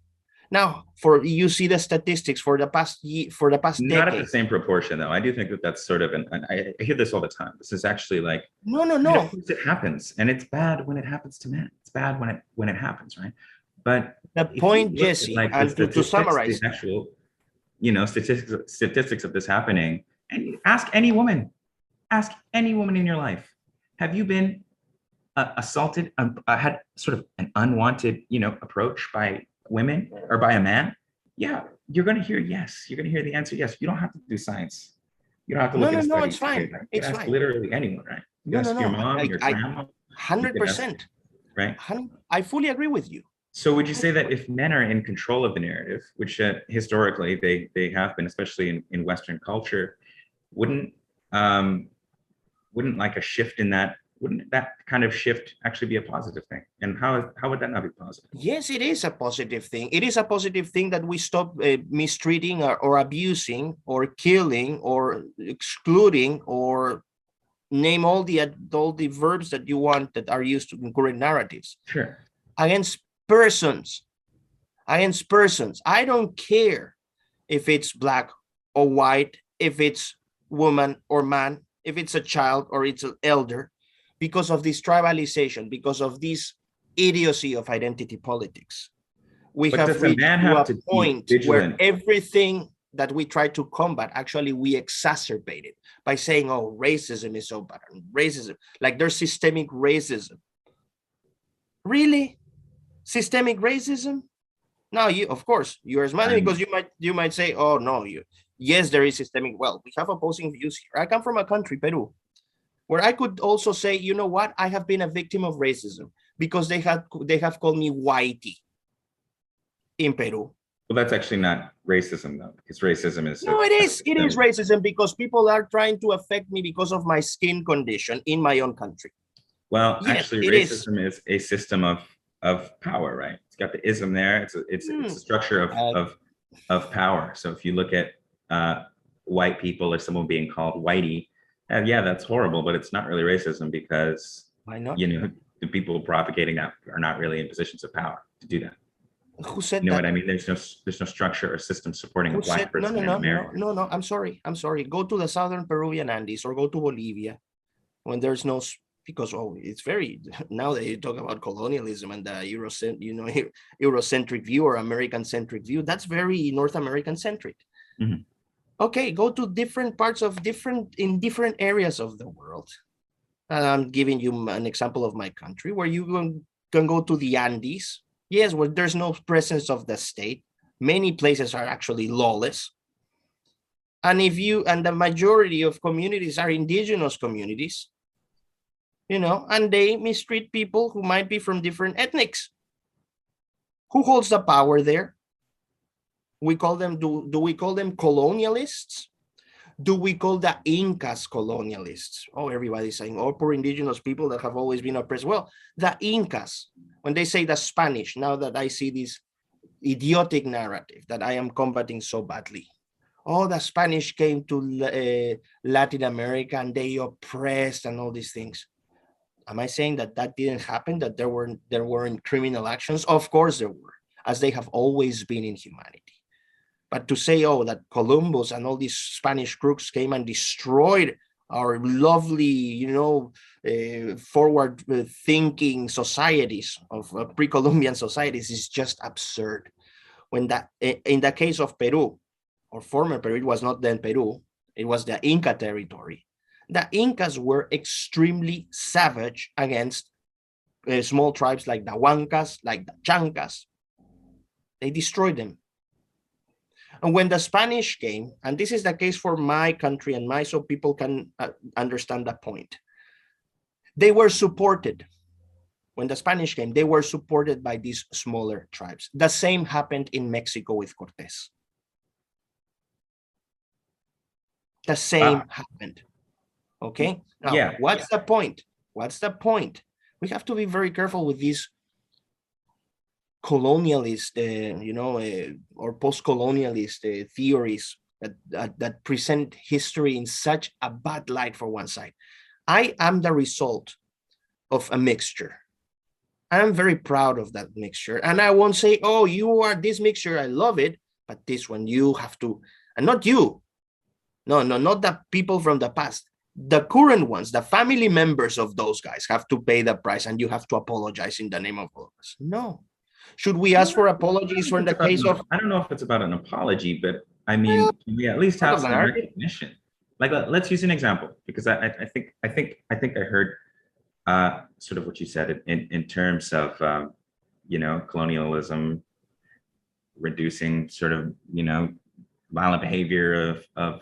Now, you see the statistics for the past decade. Not at the same proportion, though. I do think that that's sort of I hear this all the time. This is actually like no. It happens, and it's bad when it happens to men. It's bad when it happens, right? But the point, Jesse, and to summarize, the actual, statistics of this happening, and ask any woman in your life, have you been assaulted, had sort of an unwanted, approach by women or by a man? Yeah, you're going to hear yes. You're going to hear the answer yes. You don't have to do science. You don't have to look at studies. No, it's fine. It's fine. Literally anyone, right? You ask your mom, your grandma. 100%. Right. I fully agree with you. So would you say that if men are in control of the narrative, which historically they have been, especially in Western culture, wouldn't like a shift in that? Wouldn't that kind of shift actually be a positive thing? And how would that not be positive? Yes, it is a positive thing. It is a positive thing that we stop mistreating or abusing or killing or excluding or name all the verbs that you want that are used in current narratives. Sure. Against persons. I don't care if it's black or white, if it's woman or man, if it's a child or it's an elder. Because of this tribalization, because of this idiocy of identity politics, we have reached to a point where everything that we try to combat, actually we exacerbate it by saying, oh, racism is so bad, racism, like there's systemic racism. Really? Systemic racism? No, you, of course, you're smiling because you might say, oh no, yes, there is systemic. Well, we have opposing views here. I come from a country, Peru, where I could also say, you know what, I have been a victim of racism because they have called me whitey in Peru. Well, that's actually not racism though, because racism is no, it is racism because people are trying to affect me because of my skin condition in my own country. Well, yes, actually, racism is a system of power, right? It's got the ism there. It's a structure of power. So if you look at white people or someone being called whitey, yeah, that's horrible, but it's not really racism because why not? You know, the people propagating that are not really in positions of power to do that. Who said you know that? what I mean? There's no structure or system supporting a black person. No. I'm sorry. Go to the southern Peruvian Andes or go to Bolivia when there's no, because it's very, now that you talk about colonialism and the Eurocentric view or American centric view, that's very North American centric. Mm-hmm. Okay, go to different parts of different areas of the world. I'm giving you an example of my country where you can go to the Andes. Yes, where there's no presence of the state. Many places are actually lawless. And the majority of communities are indigenous communities, and they mistreat people who might be from different ethnics. Who holds the power there? We call them, do we call them colonialists? Do we call the Incas colonialists? Oh, everybody's saying, oh, poor indigenous people that have always been oppressed. Well, the Incas, when they say the Spanish, now that I see this idiotic narrative that I am combating so badly. Oh, the Spanish came to Latin America and they oppressed and all these things. Am I saying that didn't happen, that there weren't criminal actions? Of course there were, as they have always been in humanity. But to say, oh, that Columbus and all these Spanish crooks came and destroyed our lovely, forward-thinking societies of pre-Columbian societies is just absurd. When in the case of Peru, or former Peru, it was not then Peru, it was the Inca territory. The Incas were extremely savage against small tribes like the Huancas, like the Chancas. They destroyed them. And when the Spanish came, and this is the case for my country and so people can understand that point, they were supported. When the Spanish came, they were supported by these smaller tribes. The same happened in Mexico with Cortés. The same happened. Okay. Now, what's the point? What's the point? We have to be very careful with these colonialist, or post-colonialist theories that present history in such a bad light for one side. I am the result of a mixture. I'm very proud of that mixture. And I won't say, oh, you are this mixture, I love it, but this one you have to, and not you. No, not the people from the past. The current ones, the family members of those guys have to pay the price and you have to apologize in the name of all of us. No. Should we ask for apologies for the case of? I don't know if it's about an apology, but I mean, we at least have some recognition. Like, let's use an example, because I think I heard sort of what you said in terms of colonialism reducing sort of violent behavior of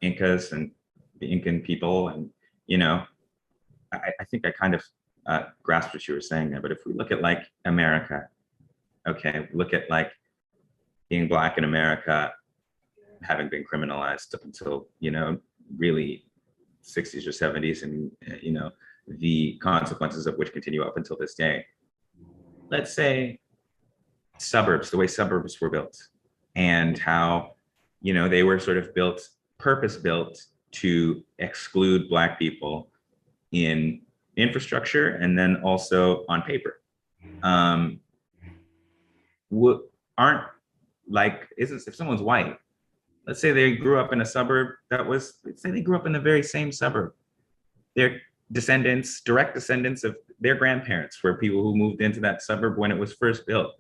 Incas and the Incan people, and I think I kind of grasp what you were saying there. But if we look at like America, okay, look at like being Black in America having been criminalized up until really 60s or 70s, and the consequences of which continue up until this day. Let's say suburbs, the way suburbs were built, and how they were sort of purpose built to exclude Black people in infrastructure and then also on paper. If someone's white, let's say they grew up in a suburb let's say they grew up in the very same suburb. They're direct descendants of their grandparents were people who moved into that suburb when it was first built.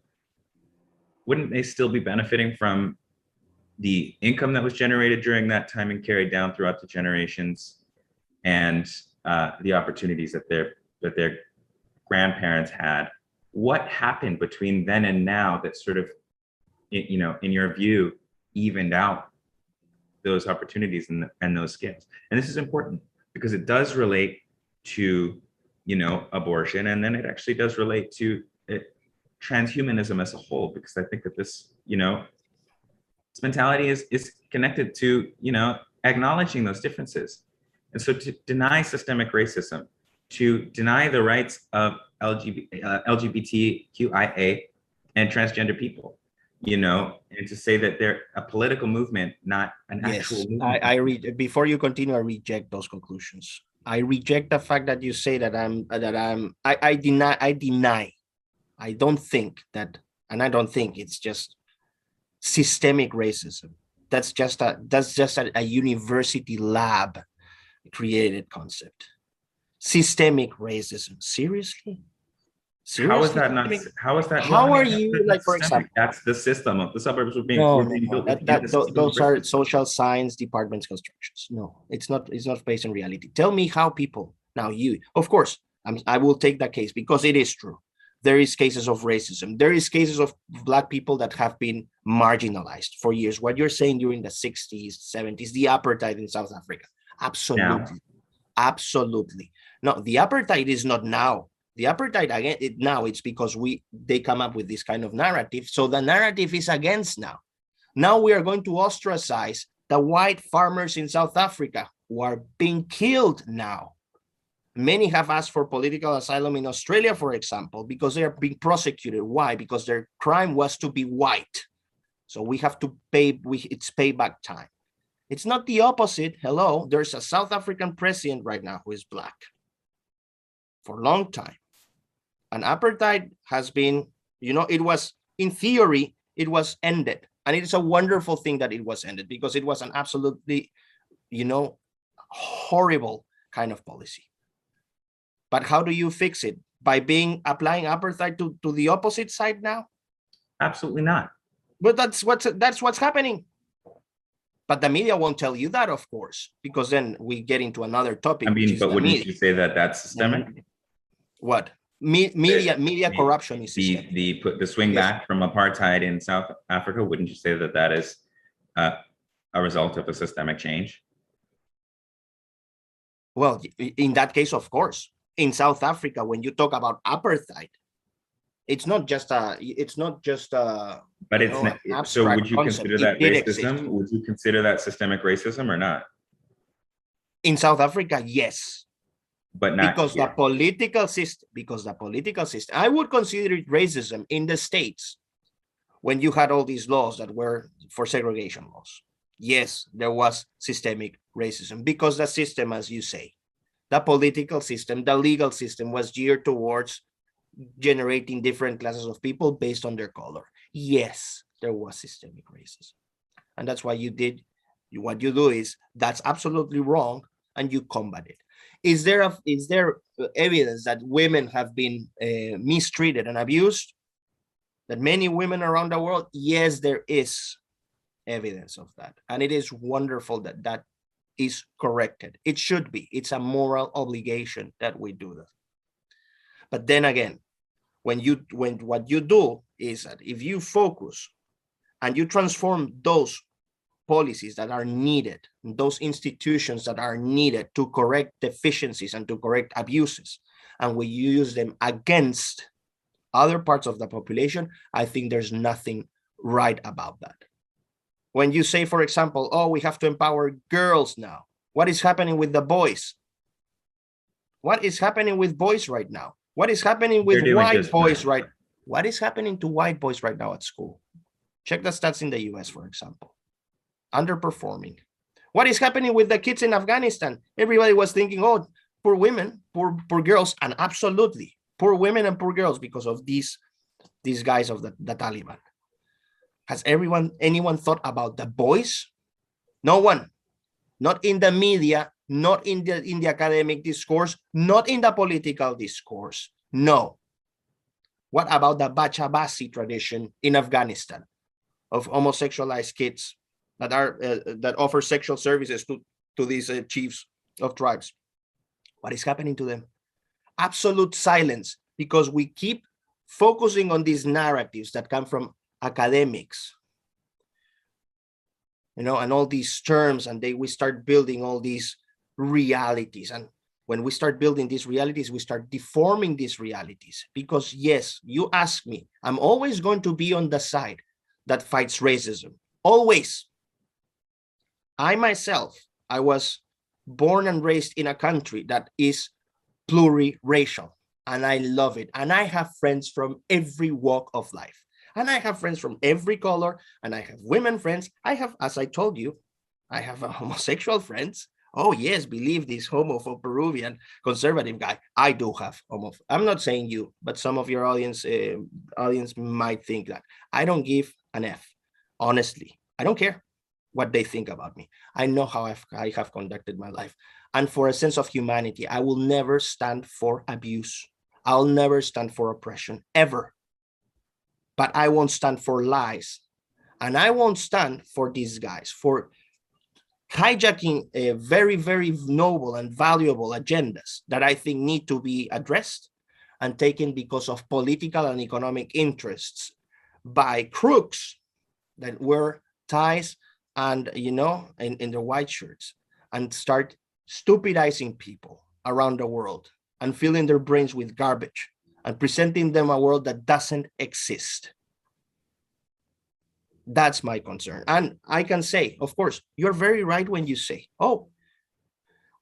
Wouldn't they still be benefiting from the income that was generated during that time and carried down throughout the generations, and the opportunities that their grandparents had. What happened between then and now that sort of, you know, in your view, evened out those opportunities and those skills? And this is important because it does relate to, you know, abortion, and then it actually does relate to transhumanism as a whole, because I think that this, you know, this mentality is connected to, you know, acknowledging those differences. And so to deny systemic racism, to deny the rights of LGBTQIA and transgender people, you know, and to say that they're a political movement, not an actual movement. Before you continue, I reject those conclusions. I reject the fact that you say that I deny. I don't think that, and I don't think it's just systemic racism. That's just a university lab created concept. Systemic racism. Seriously? How is that not? How is that? How are you, like, for example? That's the system of the suburbs were being built. Those are social science departments constructions. No, it's not based on reality. Tell me how people, now you, of course, I will take that case because it is true. There is cases of racism. There is cases of Black people that have been marginalized for years. What you're saying during the 60s, 70s, the apartheid in South Africa. Absolutely. Now. Absolutely. No, the apartheid is not now. The apartheid again, now it's because they come up with this kind of narrative. So the narrative is against now. Now we are going to ostracize the white farmers in South Africa who are being killed now. Many have asked for political asylum in Australia, for example, because they are being prosecuted. Why? Because their crime was to be white. So we have to pay, it's payback time. It's not the opposite. Hello, there's a South African president right now who is Black for a long time. And apartheid has been, you know, it was, in theory, it was ended. And it is a wonderful thing that it was ended because it was an absolutely, you know, horrible kind of policy. But how do you fix it? By applying apartheid to the opposite side now? Absolutely not. But that's what's happening. But the media won't tell you that, of course, because then we get into another topic. I mean, but wouldn't you say that that's systemic? What? Media corruption is systemic. The swing back from apartheid in South Africa, wouldn't you say that that is a result of a systemic change? Well, in that case, of course. In South Africa, when you talk about apartheid, it's not just a. But it's not, so. Would you consider that racism? Would you consider that systemic racism or not? In South Africa, yes, but not because here. the political system. Because the political system, I would consider it racism in the States when you had all these laws that were for segregation laws. Yes, there was systemic racism because the system, as you say. The political system, the legal system was geared towards generating different classes of people based on their color. Yes, there was systemic racism. And that's why what you do is that's absolutely wrong and you combat it. Is there evidence that women have been mistreated and abused? That many women around the world? Yes, there is evidence of that. And it is wonderful that that is corrected. It should be. It's a moral obligation that we do that. But then again, when what you do is that if you focus and you transform those policies that are needed, those institutions that are needed to correct deficiencies and to correct abuses, and we use them against other parts of the population, I think there's nothing right about that. When you say, for example, oh, we have to empower girls now. What is happening with the boys? What is happening with boys right now? What is happening with white boys right? What is happening to white boys right now at school? Check the stats in the US, for example. Underperforming. What is happening with the kids in Afghanistan? Everybody was thinking, oh, poor women, poor girls, and absolutely poor women and poor girls because of these guys of the Taliban. Has anyone thought about the boys? No one. Not in the media, not in the academic discourse, not in the political discourse. No. What about the Bachabasi tradition in Afghanistan of homosexualized kids that offer sexual services to these chiefs of tribes. What is happening to them? Absolute silence, because we keep focusing on these narratives that come from academics, and all these terms, and we start building all these realities. And when we start building these realities, we start deforming these realities, because yes, you ask me, I'm always going to be on the side that fights racism, always. I myself, I was born and raised in a country that is pluriracial, and I love it. And I have friends from every walk of life. And I have friends from every color, and I have women friends. I have, as I told you, I have homosexual friends. Oh yes, believe this homophobe Peruvian conservative guy. I do have homophobe. I'm not saying you, but some of your audience might think that. I don't give an F, honestly. I don't care what they think about me. I know how I have conducted my life. And for a sense of humanity, I will never stand for abuse. I'll never stand for oppression, ever. But I won't stand for lies. And I won't stand for these guys, for hijacking a very, very noble and valuable agendas that I think need to be addressed and taken because of political and economic interests by crooks that wear ties and, in their white shirts, and start stupidizing people around the world and filling their brains with garbage and presenting them a world that doesn't exist. That's my concern. And I can say, of course, you're very right when you say, oh,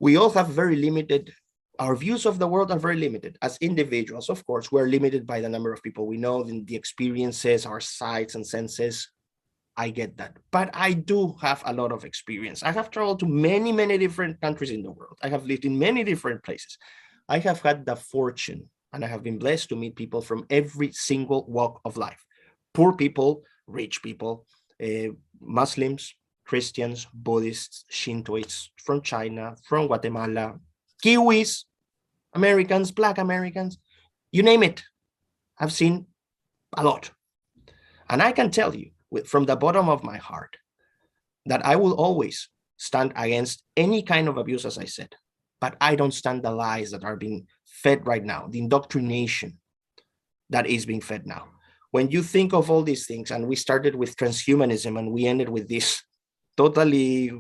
we all have very limited, our views of the world are very limited. As individuals, of course, we're limited by the number of people we know, the experiences, our sights and senses. I get that. But I do have a lot of experience. I have traveled to many, many different countries in the world. I have lived in many different places. I have had the fortune, and I have been blessed to meet people from every single walk of life. Poor people, rich people, Muslims, Christians, Buddhists, Shintoists, from China, from Guatemala, Kiwis, Americans, Black Americans, you name it. I've seen a lot. And I can tell you from the bottom of my heart that I will always stand against any kind of abuse, as I said, but I don't stand the lies that are being fed right now, the indoctrination that is being fed now. When you think of all these things, and we started with transhumanism and we ended with this totally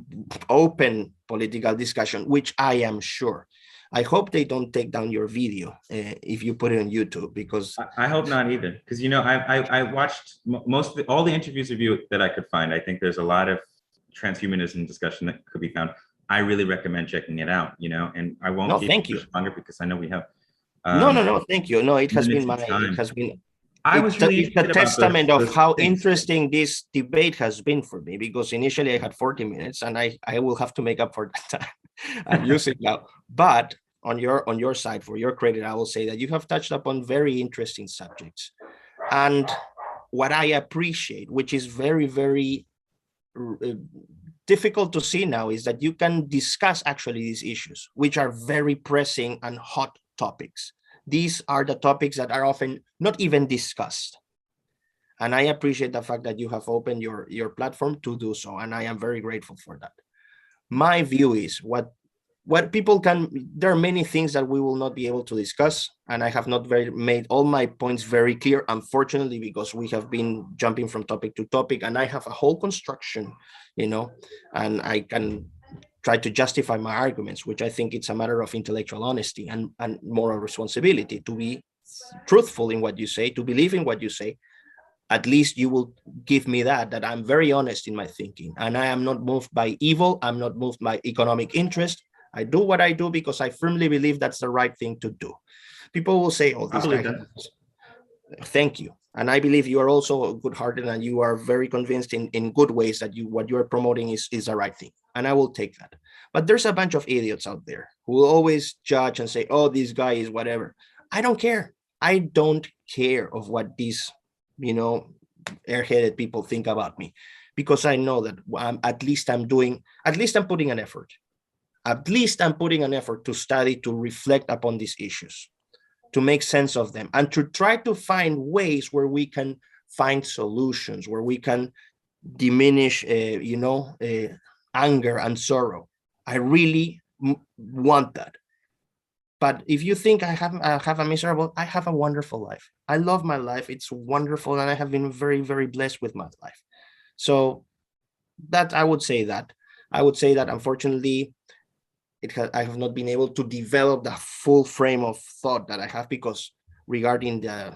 open political discussion, which I am sure, I hope they don't take down your video if you put it on YouTube, because I hope not either. Because, I watched all the interviews of you that I could find. I think there's a lot of transhumanism discussion that could be found. I really recommend checking it out, and I won't keep you longer because I know we have no, thank you. No, it has been it's a testament of how interesting this debate has been for me, because initially I had 40 minutes and I will have to make up for that time. I'm using now. But on your side, for your credit, I will say that you have touched upon very interesting subjects. And what I appreciate, which is very, very difficult to see now, is that you can discuss actually these issues, which are very pressing and hot topics. These are the topics that are often not even discussed. And I appreciate the fact that you have opened your platform to do so. And I am very grateful for that. My view is what people there are many things that we will not be able to discuss. And I have not made all my points very clear, unfortunately, because we have been jumping from topic to topic, and I have a whole construction, and I can try to justify my arguments, which I think it's a matter of intellectual honesty and moral responsibility to be truthful in what you say, to believe in what you say. At least you will give me that I'm very honest in my thinking, and I am not moved by evil. I'm not moved by economic interest. I do what I do because I firmly believe that's the right thing to do. People will say, oh, this guy. Thank you. And I believe you are also good-hearted, and you are very convinced in good ways that what you are promoting is the right thing. And I will take that. But there's a bunch of idiots out there who will always judge and say, oh, this guy is whatever. I don't care. I don't care of what these, airheaded people think about me, because I know that at least I'm putting an effort. At least I'm putting an effort to study, to reflect upon these issues, to make sense of them, and to try to find ways where we can find solutions, where we can diminish, anger and sorrow. I really want that. But if you think I have a miserable, I have a wonderful life. I love my life. It's wonderful, and I have been very, very blessed with my life. So that I would say that. Unfortunately, I have not been able to develop the full frame of thought that I have, because regarding the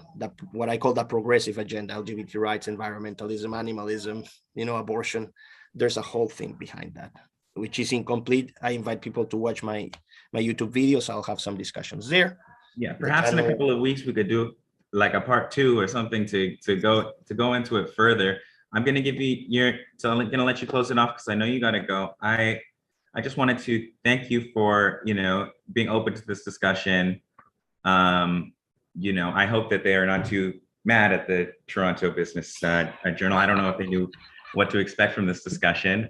what I call the progressive agenda, LGBT rights, environmentalism, animalism, abortion, there's a whole thing behind that, which is incomplete. I invite people to watch my YouTube videos. I'll have some discussions there. Yeah, perhaps in a couple of weeks we could do like a part 2 or something to go into it further. I'm gonna give you I'm gonna let you close it off because I know you gotta go. I just wanted to thank you for being open to this discussion. I hope that they are not too mad at the Toronto Business Journal. I don't know if they knew what to expect from this discussion,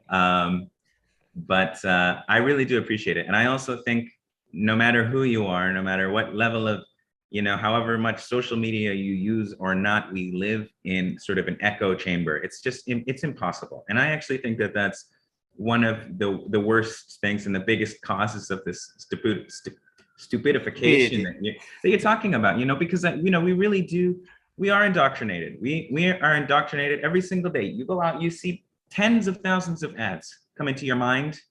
but I really do appreciate it. And I also think no matter who you are, no matter what level of, however much social media you use or not, we live in sort of an echo chamber. It's impossible. And I actually think that that's one of the worst things and the biggest causes of this stupidification that you're talking about, because we are indoctrinated. We are indoctrinated every single day. You go out, you see tens of thousands of ads come into your mind,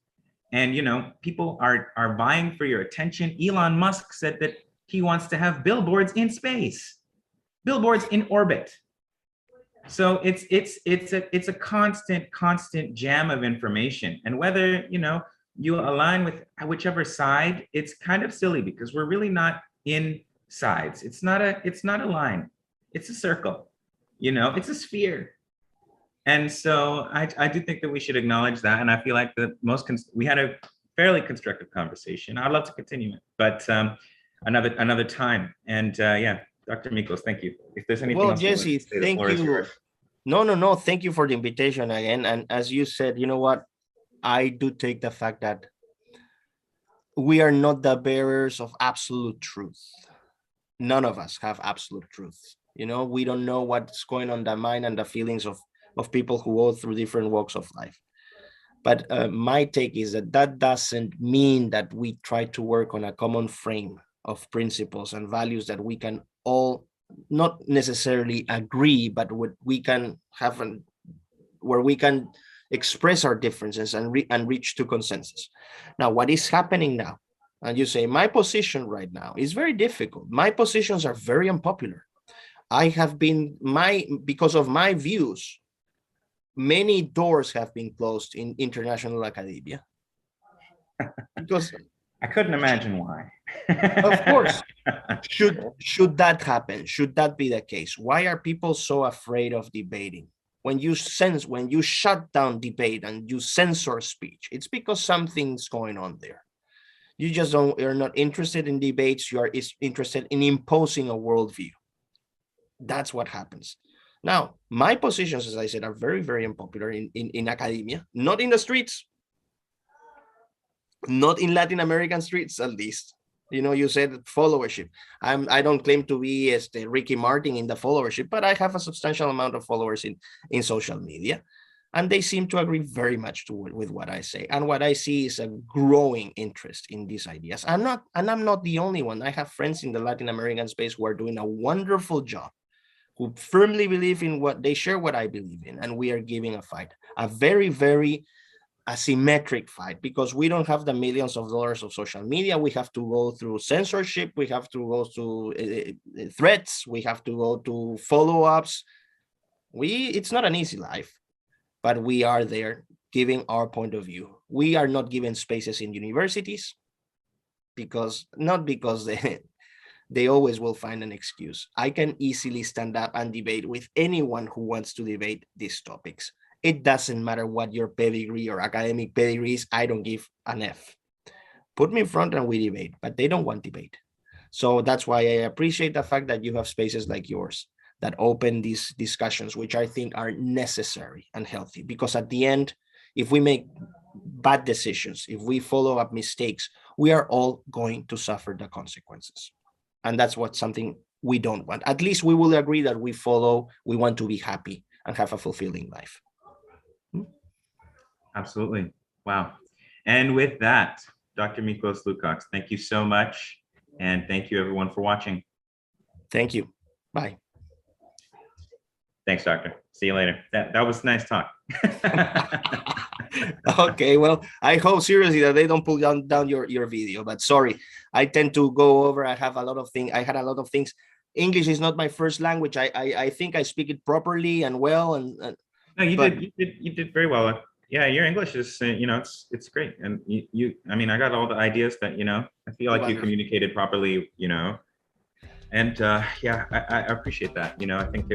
and people are vying for your attention. Elon Musk said that he wants to have billboards in space, billboards in orbit. So it's a constant jam of information, and whether you align with whichever side, it's kind of silly because we're really not in sides. It's not a line, it's a circle, it's a sphere. And so I do think that we should acknowledge that, and I feel like we had a fairly constructive conversation. I'd love to continue it, but another time. And yeah, Dr. Miklos, thank you. If there's anything else, Jesse, thank you. No, thank you for the invitation again. And as you said, you know what? I do take the fact that we are not the bearers of absolute truth. None of us have absolute truth. We don't know what's going on in the mind and the feelings of people who go through different walks of life. But my take is that doesn't mean that we try to work on a common frame of principles and values that we can all not necessarily agree, but what we can have where we can express our differences and reach to consensus. Now, what is happening now? And you say, my position right now is very difficult. My positions are very unpopular. I have been, because of my views, many doors have been closed in international academia. Because I couldn't imagine why. Of course. Should that happen? Should that be the case? Why are people so afraid of debating? When you shut down debate and you censor speech, it's because something's going on there. You're not interested in debates. You are interested in imposing a worldview. That's what happens. Now, my positions, as I said, are very, very unpopular in academia, not in the streets, not in Latin American streets, at least. You said followership. I don't claim to be Ricky Martin in the followership, but I have a substantial amount of followers in social media, and they seem to agree very much with what I say. And what I see is a growing interest in these ideas. I'm not the only one. I have friends in the Latin American space who are doing a wonderful job, who firmly believe in what they share, what I believe in, and we are giving a fight, a very, very asymmetric fight, because we don't have the millions of dollars of social media. We have to go through censorship. We have to go through threats. We have to go to follow-ups. It's not an easy life, but we are there giving our point of view. We are not given spaces in universities not because they always will find an excuse. I can easily stand up and debate with anyone who wants to debate these topics. It doesn't matter what your pedigree or academic pedigree is. I don't give an F. Put me in front and we debate, but they don't want debate. So that's why I appreciate the fact that you have spaces like yours that open these discussions, which I think are necessary and healthy, because at the end, if we make bad decisions, if we follow up mistakes, we are all going to suffer the consequences. And that's something we don't want. At least we will agree that we want to be happy and have a fulfilling life. Absolutely. Wow. And with that, Dr. Miklos Lukacs, thank you so much. And thank you everyone for watching. Thank you. Bye. Thanks, Doctor. See you later. That was nice talk. Okay, well, I hope seriously that they don't pull down your video, but sorry, I tend to go over. I had a lot of things. English is not my first language. I think I speak it properly and well, and no, you did very well. Yeah, your English is, it's great. And I mean, I got all the ideas that, I feel like you communicated properly, and yeah, I appreciate that. I think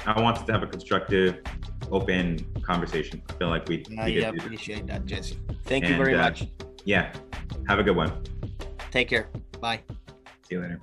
I wanted to have a constructive, open conversation. I feel like we I appreciate that, Jesse. Thank you very much. Yeah, have a good one. Take care. Bye. See you later.